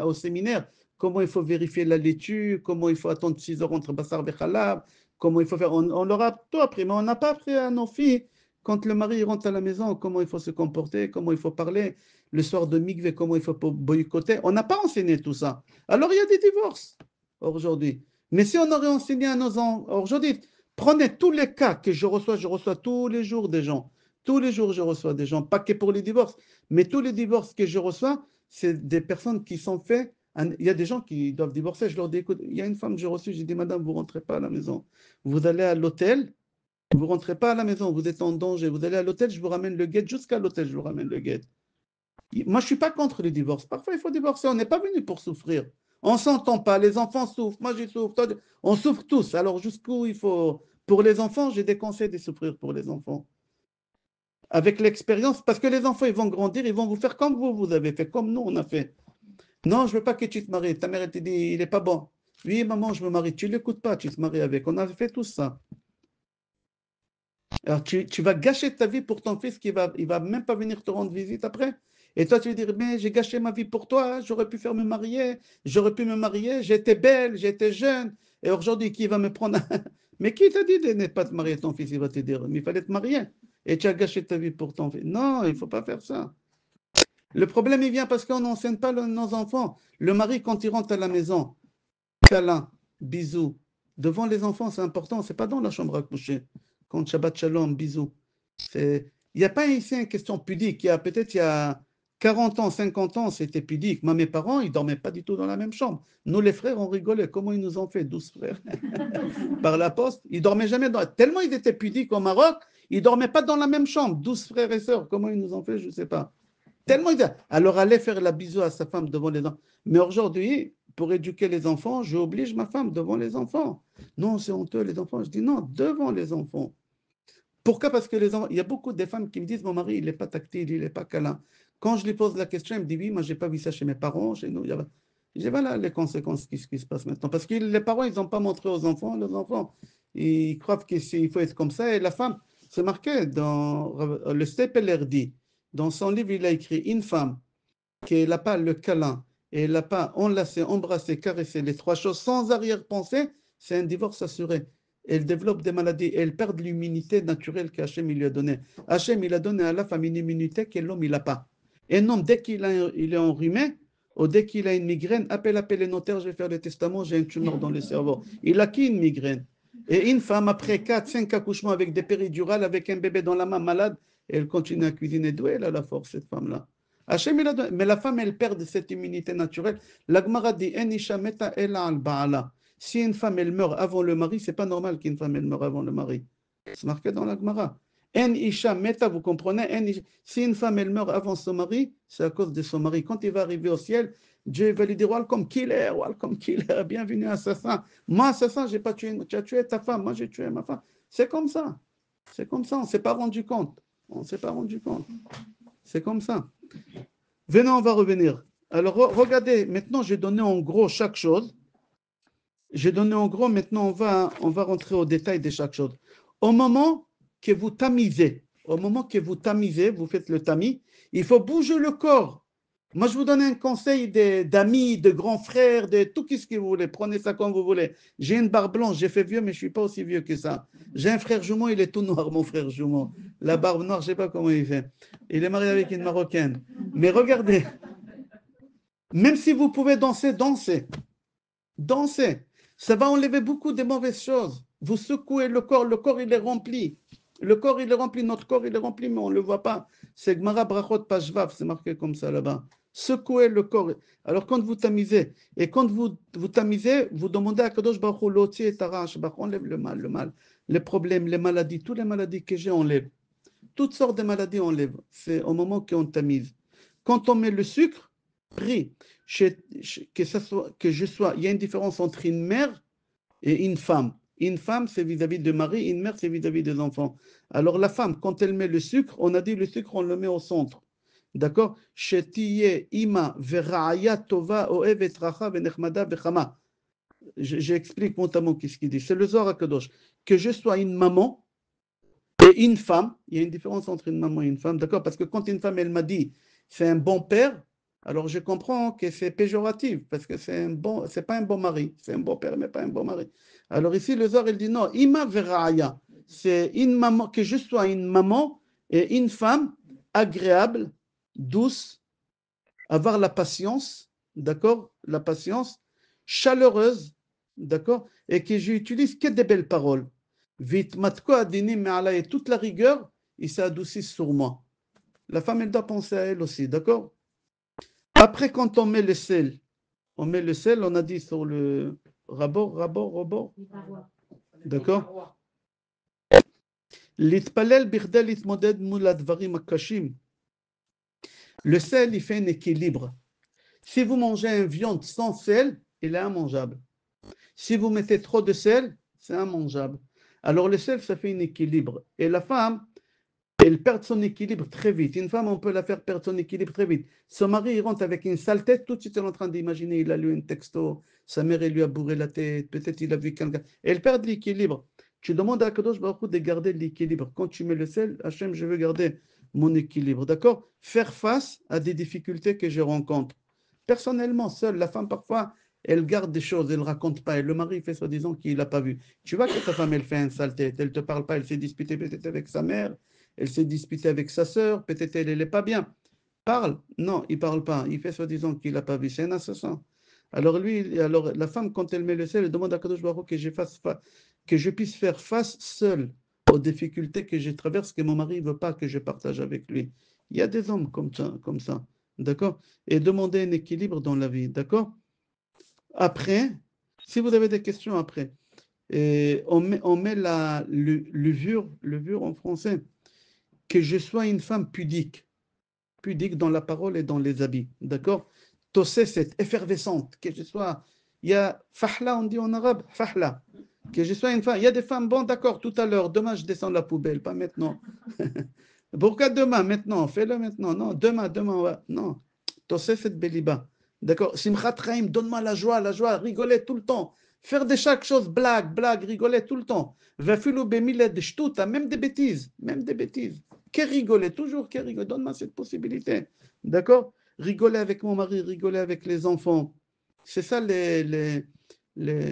au séminaire comment il faut vérifier la laitue, comment il faut attendre 6 heures entre Bassar et Khalab, comment il faut faire. On leur a tout appris, mais on n'a pas appris à nos filles, quand le mari rentre à la maison, comment il faut se comporter, comment il faut parler, le soir de Mikvé, comment il faut boycotter. On n'a pas enseigné tout ça. Alors, il y a des divorces aujourd'hui. Mais si on aurait enseigné à nos enfants, aujourd'hui, prenez tous les cas que je reçois tous les jours des gens. Tous les jours, je reçois des gens, pas que pour les divorces, mais tous les divorces que je reçois, c'est des personnes qui sont faites. Il y a des gens qui doivent divorcer. Je leur dis, écoute, il y a une femme que j'ai reçue, j'ai dit, madame, vous ne rentrez pas à la maison. Vous allez à l'hôtel, vous ne rentrez pas à la maison, vous êtes en danger. Vous allez à l'hôtel, je vous ramène le guet, jusqu'à l'hôtel, je vous ramène le guet. Moi, je ne suis pas contre les divorces. Parfois, il faut divorcer. On n'est pas venu pour souffrir. On ne s'entend pas. Les enfants souffrent. Moi, je souffre. On souffre tous. Alors, jusqu'où il faut... Pour les enfants, j'ai des conseils de souffrir pour les enfants. Avec l'expérience, parce que les enfants, ils vont grandir, ils vont vous faire comme vous avez fait, comme nous, on a fait. Non, je ne veux pas que tu te maries. Ta mère, elle te dit, il n'est pas bon. Oui, maman, je me marie. Tu ne l'écoutes pas, tu te maries avec. On a fait tout ça. Alors, tu vas gâcher ta vie pour ton fils qui il va même pas venir te rendre visite après. Et toi, tu vas dire, mais j'ai gâché ma vie pour toi, j'aurais pu me marier, j'étais belle, j'étais jeune, et aujourd'hui, qui va me prendre? Mais qui t'a dit de ne pas te marier? Ton fils, il va te dire, mais il fallait te marier, et tu as gâché ta vie pour ton fils. Non, il ne faut pas faire ça. Le problème, il vient parce qu'on n'enseigne pas nos enfants. Le mari, quand il rentre à la maison, câlin, bisous, devant les enfants, c'est important, c'est pas dans la chambre à coucher. Quand Shabbat Shalom, bisous. Il n'y a pas ici une question pudique. Peut-être il y a 40 ans, 50 ans, c'était pudique. Moi, mes parents, ils ne dormaient pas du tout dans la même chambre. Nous, les frères, on rigolait. Comment ils nous ont fait, 12 frères par la poste? Ils ne dormaient jamais Tellement ils étaient pudiques au Maroc, ils ne dormaient pas dans la même chambre. 12 frères et sœurs, comment ils nous ont fait, je ne sais pas. Tellement alors, aller faire la bisou à sa femme devant les enfants. Mais aujourd'hui, pour éduquer les enfants, j'oblige ma femme devant les enfants. Non, c'est honteux, les enfants. Je dis non, devant les enfants. Pourquoi? Parce que les enfants, il y a beaucoup de femmes qui me disent, mon mari, il n'est pas tactile, il n'est pas câlin. Quand je lui pose la question, elle me dit, oui, moi, je n'ai pas vu ça chez mes parents, chez nous. Je dis, voilà les conséquences, qu'est-ce qui se passe maintenant. Parce que les parents, ils n'ont pas montré aux enfants, les enfants, ils croient qu'il faut être comme ça. Et la femme, c'est marqué dans le Stepeler dans son livre, il a écrit, une femme qui n'a pas le câlin, et elle n'a pas enlacé, embrassé, caressé les trois choses sans arrière-pensée, c'est un divorce assuré. Elle développe des maladies, elle perd l'immunité naturelle qu'Hachem lui a donnée. Hachem, il a donné à la femme une immunité que l'homme, il n'a pas. Et un homme, dès qu'il est enrhumé, ou dès qu'il a une migraine, appelle les notaires, je vais faire le testament, j'ai une tumeur dans le cerveau. Il a qui une migraine? Et une femme, après 4-5 accouchements avec des péridurales, avec un bébé dans la main malade, elle continue à cuisiner. D'où elle a la force, cette femme-là? Hachem, il a donné. Mais la femme, elle perd cette immunité naturelle. La Gemara dit, En isha meta ela al ba'ala. Si une femme, elle meurt avant le mari, c'est pas normal qu'une femme, elle meure avant le mari. C'est marqué dans la Gemara. En isha meta, vous comprenez? Si une femme, elle meurt avant son mari, c'est à cause de son mari. Quand il va arriver au ciel, Dieu va lui dire, welcome killer, bienvenue assassin. Moi, assassin, j'ai pas tué, tu as tué ta femme, moi j'ai tué ma femme. C'est comme ça. C'est comme ça, on ne s'est pas rendu compte. On ne s'est pas rendu compte. C'est comme ça. Venez, on va revenir. Alors, regardez, maintenant, j'ai donné en gros chaque chose. J'ai donné en gros, maintenant, on va rentrer au détail de chaque chose. Au moment que vous tamisez, vous faites le tamis, il faut bouger le corps. Moi, je vous donne un conseil d'amis, de grands frères, de tout ce que vous voulez. Prenez ça comme vous voulez. J'ai une barbe blanche, j'ai fait vieux, mais je ne suis pas aussi vieux que ça. J'ai un frère jumeau, il est tout noir, mon frère jumeau. La barbe noire, je ne sais pas comment il fait. Il est marié avec une Marocaine. Mais regardez, même si vous pouvez danser, dansez. Dansez. Ça va enlever beaucoup de mauvaises choses. Vous secouez le corps il est rempli. Le corps il est rempli, notre corps il est rempli, mais on ne le voit pas. C'est Gemara Brachot Page Vav, c'est marqué comme ça là-bas. Secouez le corps. Alors quand vous tamisez, et quand vous tamisez, vous demandez à Kadosh Baruch Hu, Loti et Tarash, enlève le mal, les problèmes, les maladies, toutes les maladies que j'ai, enlève. Toutes sortes de maladies, enlève. C'est au moment qu'on tamise. Quand on met le sucre, prie, que je sois, il y a une différence entre une mère et une femme. Une femme, c'est vis-à-vis de mari, une mère, c'est vis-à-vis des enfants. Alors la femme, quand elle met le sucre, on a dit le sucre, on le met au centre. D'accord? Ima veraya tova oevet racha venechmada vechama. J'explique notamment ce qu'il dit. C'est le Zohar HaKadosh. Que je sois une maman et une femme. Il y a une différence entre une maman et une femme. D'accord? Parce que quand une femme, elle m'a dit, c'est un bon père, alors je comprends que c'est péjoratif, parce que c'est pas un bon mari. C'est un bon père, mais pas un bon mari. Alors ici, le Zohar, il dit non, ima veraya. C'est une maman, que je sois une maman et une femme agréable, douce, avoir la patience, d'accord? La patience, chaleureuse, d'accord? Et que j'utilise que des belles paroles. Vite, matko adini me'ala, et toute la rigueur, il s'adoucit sur moi. La femme, elle doit penser à elle aussi, d'accord? Après, quand on met le sel, on a dit sur le rabord, d'accord? L'itpalel birdel itmoded mul advarim akashim. Le sel, il fait un équilibre. Si vous mangez une viande sans sel, il est immangeable. Si vous mettez trop de sel, c'est immangeable. Alors le sel, ça fait un équilibre. Et la femme, elle perd son équilibre très vite. Une femme, on peut la faire perdre son équilibre très vite. Son mari, il rentre avec une sale tête, tout de suite, elle est en train d'imaginer, il a lu un texto, sa mère, elle lui a bourré la tête, peut-être il a vu quelqu'un. Elle perd l'équilibre. Tu demandes à Kadosh Baruch Hu de garder l'équilibre. Quand tu mets le sel, Hachem, je veux garder mon équilibre. D'accord? Faire face à des difficultés que je rencontre. Personnellement, seule, la femme, parfois, elle garde des choses, elle ne raconte pas. Et le mari fait soi-disant qu'il n'a pas vu. Tu vois que ta femme, elle fait un sale tête, elle ne te parle pas, elle s'est disputée peut-être avec sa mère, elle s'est disputée avec sa sœur, peut-être elle n'est pas bien. Parle. Non, il ne parle pas. Il fait soi-disant qu'il n'a pas vu. C'est un assassin. Alors la femme, quand elle met le sel, elle demande à Kadosh Baruch Hu que je puisse faire face seule aux difficultés que je traverse, que mon mari ne veut pas que je partage avec lui. Il y a des hommes comme ça. D'accord? Et demander un équilibre dans la vie. D'accord? Après, si vous avez des questions après, on met la levure en français. Que je sois une femme pudique. pudique dans la parole et dans les habits. D'accord? Tossesset, effervescente, que je sois. Il y a fahla, on dit en arabe, fahla. Que je sois une femme. Il y a des femmes, bon, d'accord, tout à l'heure, demain je descends la poubelle, pas maintenant. Pourquoi demain, maintenant? Fais-le maintenant. Non, demain, ouais. Non. Tossesset beliba. D'accord? Simchat Chaim, donne-moi la joie, rigoler tout le temps. Faire de chaque chose, blague, rigoler tout le temps. Vafilu bemiled shtuta, même des bêtises. Que rigoler, toujours que rigoler. Donne-moi cette possibilité. D'accord? Rigoler avec mon mari, rigoler avec les enfants. C'est ça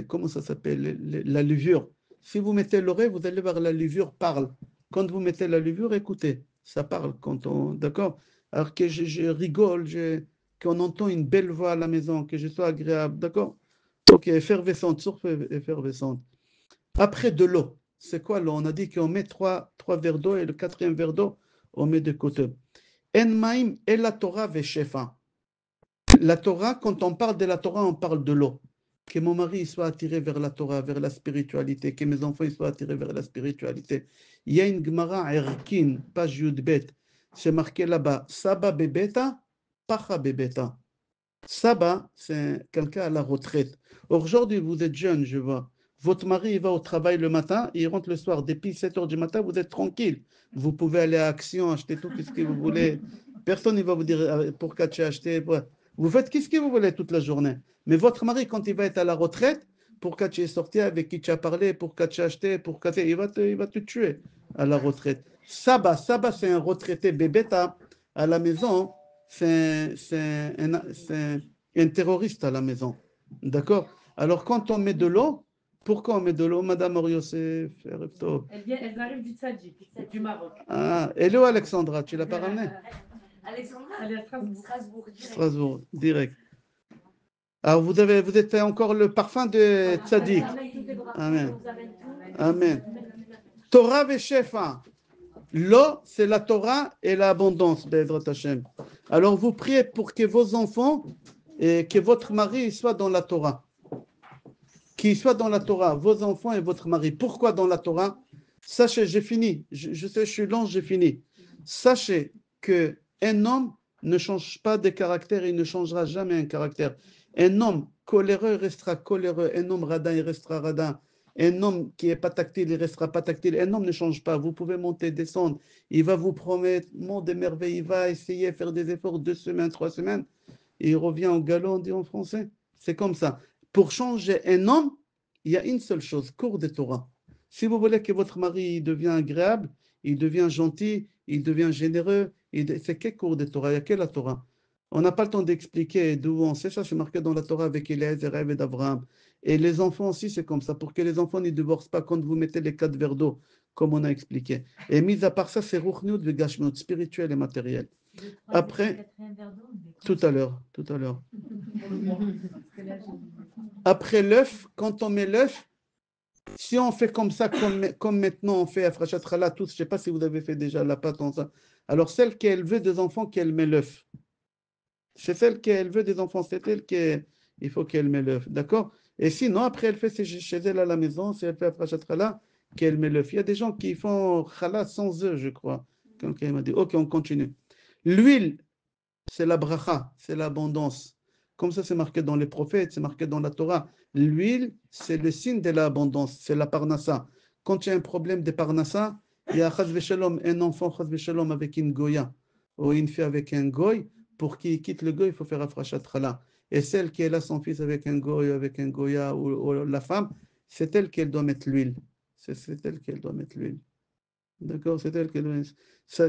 comment ça s'appelle? La levure. Si vous mettez l'oreille, vous allez voir la levure parle. Quand vous mettez la levure, écoutez, ça parle quand on. D'accord? Alors que je rigole, qu'on entend une belle voix à la maison, que je sois agréable. D'accord? Ok, effervescente, surtout effervescente. Après de l'eau. C'est quoi l'eau? On a dit qu'on met trois verres d'eau et le quatrième verre d'eau, on met de côté. En maïm et la Torah veshefa. La Torah, quand on parle de la Torah, on parle de l'eau. Que mon mari soit attiré vers la Torah, vers la spiritualité, que mes enfants soient attirés vers la spiritualité. Il y a une Gemara Erkin, page Yudbet, c'est marqué là-bas, Saba bebeta, pacha bebeta. Saba, c'est quelqu'un à la retraite. Aujourd'hui, vous êtes jeune, je vois. Votre mari il va au travail le matin, il rentre le soir. Depuis 7 heures du matin, vous êtes tranquille. Vous pouvez aller à Action, acheter tout ce que vous voulez. Personne ne va vous dire pour qu'as-tu acheté. Vous faites ce que vous voulez toute la journée. Mais votre mari, quand il va être à la retraite, pour qu'as-tu es sorti, avec qui tu as parlé, pour qu'as-tu acheté, il va te tuer à la retraite. Saba, c'est un retraité bébéta à la maison. C'est un terroriste à la maison. D'accord? Alors, quand on met de l'eau, pourquoi on met de l'eau, Madame Oriosef? Elles arrivent du Tadjik, du Maroc. Ah, et l'eau, Alexandra, tu l'as pas ramenée? Alexandra, Elle est à Strasbourg. direct. Strasbourg, direct. Alors, vous êtes encore le parfum de Tzadik. Amen. Amen. Torah veshefa. L'eau, c'est la Torah et l'abondance, Be'ezrat Hashem. Alors, vous priez pour que vos enfants et que votre mari soit dans la Torah. Qu'il soit dans la Torah, vos enfants et votre mari. Pourquoi dans la Torah? Sachez, j'ai fini. Je sais, je suis lent, j'ai fini. Sachez qu'un homme ne change pas de caractère, il ne changera jamais un caractère. Un homme coléreux restera coléreux. Un homme radin, il restera radin. Un homme qui n'est pas tactile, il restera pas tactile. Un homme ne change pas. Vous pouvez monter, descendre. Il va vous promettre monde des merveilles. Il va essayer de faire des efforts 2 semaines, 3 semaines. Et il revient au galop, on dit en français. C'est comme ça. Pour changer un homme, il y a une seule chose, cours de Torah. Si vous voulez que votre mari devienne agréable, il devient gentil, il devient généreux, c'est quel cours de Torah? Il y a quelle la Torah? On n'a pas le temps d'expliquer d'où on sait ça, c'est marqué dans la Torah avec Eliezer et d'Abraham. Et les enfants aussi, c'est comme ça. Pour que les enfants ne divorcent pas quand vous mettez les 4 verres d'eau, comme on a expliqué. Et mis à part ça, c'est Ruchniut et Gashmiut, spirituel et matériel. Après, tout à l'heure. Après l'œuf, quand on met l'œuf, si on fait comme ça, comme maintenant on fait à Frachat tous, je ne sais pas si vous avez fait déjà la pâte en ça. Alors celle qui veut des enfants, qu'elle met l'œuf. C'est celle qui veut des enfants, c'est elle il faut qu'elle met l'œuf, d'accord? Et sinon, après, elle fait chez elle à la maison, si elle fait à Frachat qu'elle met l'œuf. Il y a des gens qui font challah sans œufs, je crois. Quelqu'un m'a dit, ok, on continue. L'huile, c'est la bracha, c'est l'abondance. Comme ça, c'est marqué dans les prophètes, c'est marqué dans la Torah. L'huile, c'est le signe de l'abondance, c'est la parnassa. Quand il y a un problème de parnassa, il y a un enfant avec une goya, ou une fille avec un goy. Pour qu'il quitte le goy, il faut faire afrachat chala. Et celle qui est là, son fils avec un goy, avec un goya, ou la femme, c'est elle qui doit mettre l'huile. C'est elle qui doit mettre l'huile. D'accord? C'est elle qui doit mettre.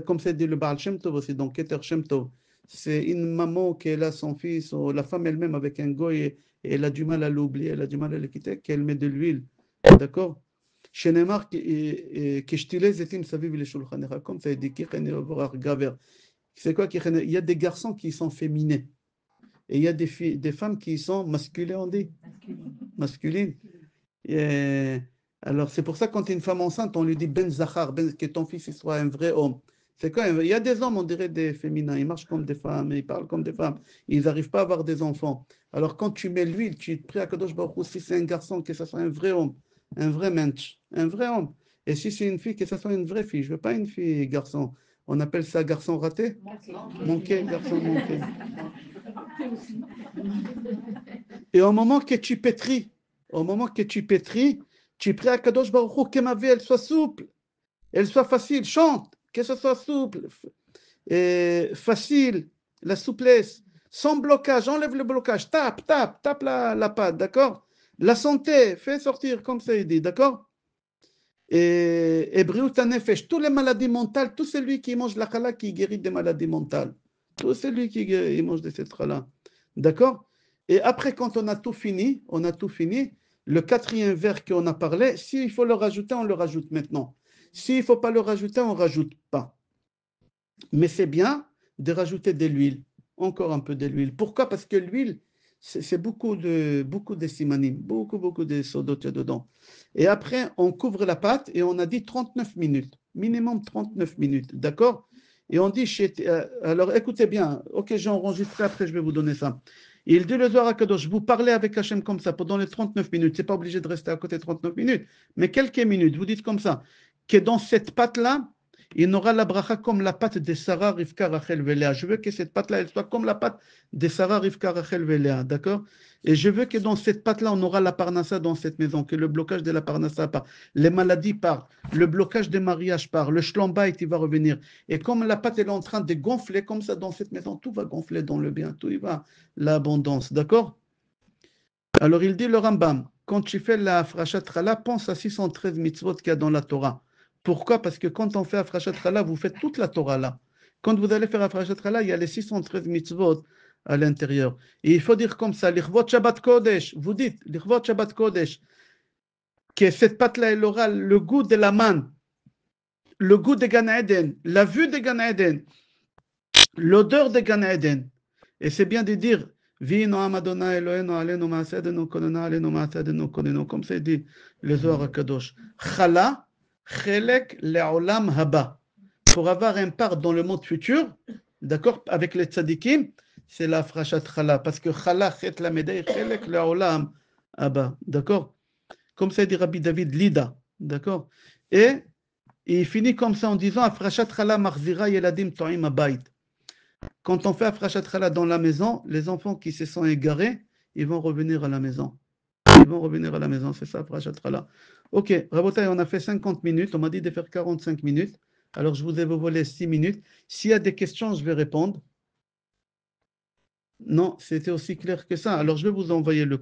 Comme c'est dit le Baal Shem Tov aussi, donc Keter Shem Tov. C'est une maman qui est là, son fils, ou la femme elle-même avec un goy, et elle a du mal à l'oublier, elle a du mal à le quitter, qu'elle met de l'huile. D'accord? Chez Neymar, comme ça dit, c'est quoi? Il y a des garçons qui sont féminins, et il y a des femmes qui sont masculines, on dit? Masculines. Alors, c'est pour ça, quand une femme enceinte, on lui dit Ben Zachar, que ton fils il soit un vrai homme. C'est quoi? Il y a des hommes, on dirait des féminins, ils marchent comme des femmes, ils parlent comme des femmes, ils n'arrivent pas à avoir des enfants. Alors, quand tu mets l'huile, tu te pries à Kadosh Baruch Hu, si c'est un garçon, que ce soit un vrai homme, un vrai mensch, un vrai homme. Et si c'est une fille, que ce soit une vraie fille. Je ne veux pas une fille garçon. On appelle ça garçon raté. Manqué, garçon manqué. Et au moment que tu pétris, tu pries à Kadosh Baruch Hu que ma vie elle soit souple, elle soit facile, chante, que ce soit souple, facile, la souplesse, sans blocage, enlève le blocage, tape la pâte, d'accord? La santé, fais sortir comme ça il dit, d'accord? Et Briut Hanefesh, toutes les maladies mentales, tout celui qui mange la chala qui guérit des maladies mentales, tout celui qui mange de cette chala, d'accord? Et après, quand on a tout fini, le quatrième vers qu'on a parlé, s'il faut le rajouter, on le rajoute maintenant. S'il ne faut pas le rajouter, on ne rajoute pas. Mais c'est bien de rajouter de l'huile, encore un peu de l'huile. Pourquoi? Parce que l'huile, c'est beaucoup de simanim, beaucoup de sodot dedans. Et après, on couvre la pâte et on a dit 39 minutes, minimum 39 minutes, d'accord? Et on dit, alors écoutez bien, ok, j'ai enregistré, après je vais vous donner ça. Il dit le Zohar HaKadosh, vous parlez avec Hachem comme ça pendant les 39 minutes, c'est pas obligé de rester à côté 39 minutes, mais quelques minutes, vous dites comme ça, que dans cette pâte-là, il n'aura la bracha comme la pâte de Sarah, Rivka, Rachel, Véléa. Je veux que cette pâte-là, elle soit comme la pâte de Sarah, Rivka, Rachel, Véléa, d'accord? Et je veux que dans cette pâte-là, on aura la parnassa dans cette maison, que le blocage de la parnassa part, les maladies partent, le blocage des mariages part, le shlombait, il va revenir. Et comme la pâte elle est en train de gonfler comme ça dans cette maison, tout va gonfler dans le bien, tout y va, l'abondance, d'accord? Alors il dit le Rambam, quand tu fais la Afrashat Chala, pense à 613 mitzvot qu'il y a dans la Torah. Pourquoi? Parce que quand on fait Afrashat Chala, vous faites toute la Torah là. Quand vous allez faire Afrashat Chala, il y a les 613 mitzvot à l'intérieur. Et il faut dire comme ça, l'Ichvot Shabbat Kodesh, vous dites, l'Ichvot Shabbat Kodesh, que cette pâte-là, elle aura le goût de la manne, le goût de Gan Eden, la vue de Gan Eden, l'odeur de Gan Eden. Et c'est bien de dire, Vino Amadona Elohenu alenu ma'asedenu konena alenu ma'asedenu konenu, comme c'est dit le Zohar HaKadosh. Chala, chelek le'olam haba. Pour avoir un part dans le monde futur, d'accord, avec les tzadikim, c'est la frachat chala, parce que chala, chet la médaille, chelek le'olam haba, d'accord? Comme ça dit Rabbi David Lida, d'accord? Et il finit comme ça en disant, Afrashat chala marzira yeladim to'im abayit. Quand on fait Afrashat Chala dans la maison, les enfants qui se sont égarés, ils vont revenir à la maison. C'est ça, Afrashat Chala. Ok, Rabotai, on a fait 50 minutes. On m'a dit de faire 45 minutes. Alors, je vous ai volé 6 minutes. S'il y a des questions, je vais répondre. Non, c'était aussi clair que ça. Alors, je vais vous envoyer le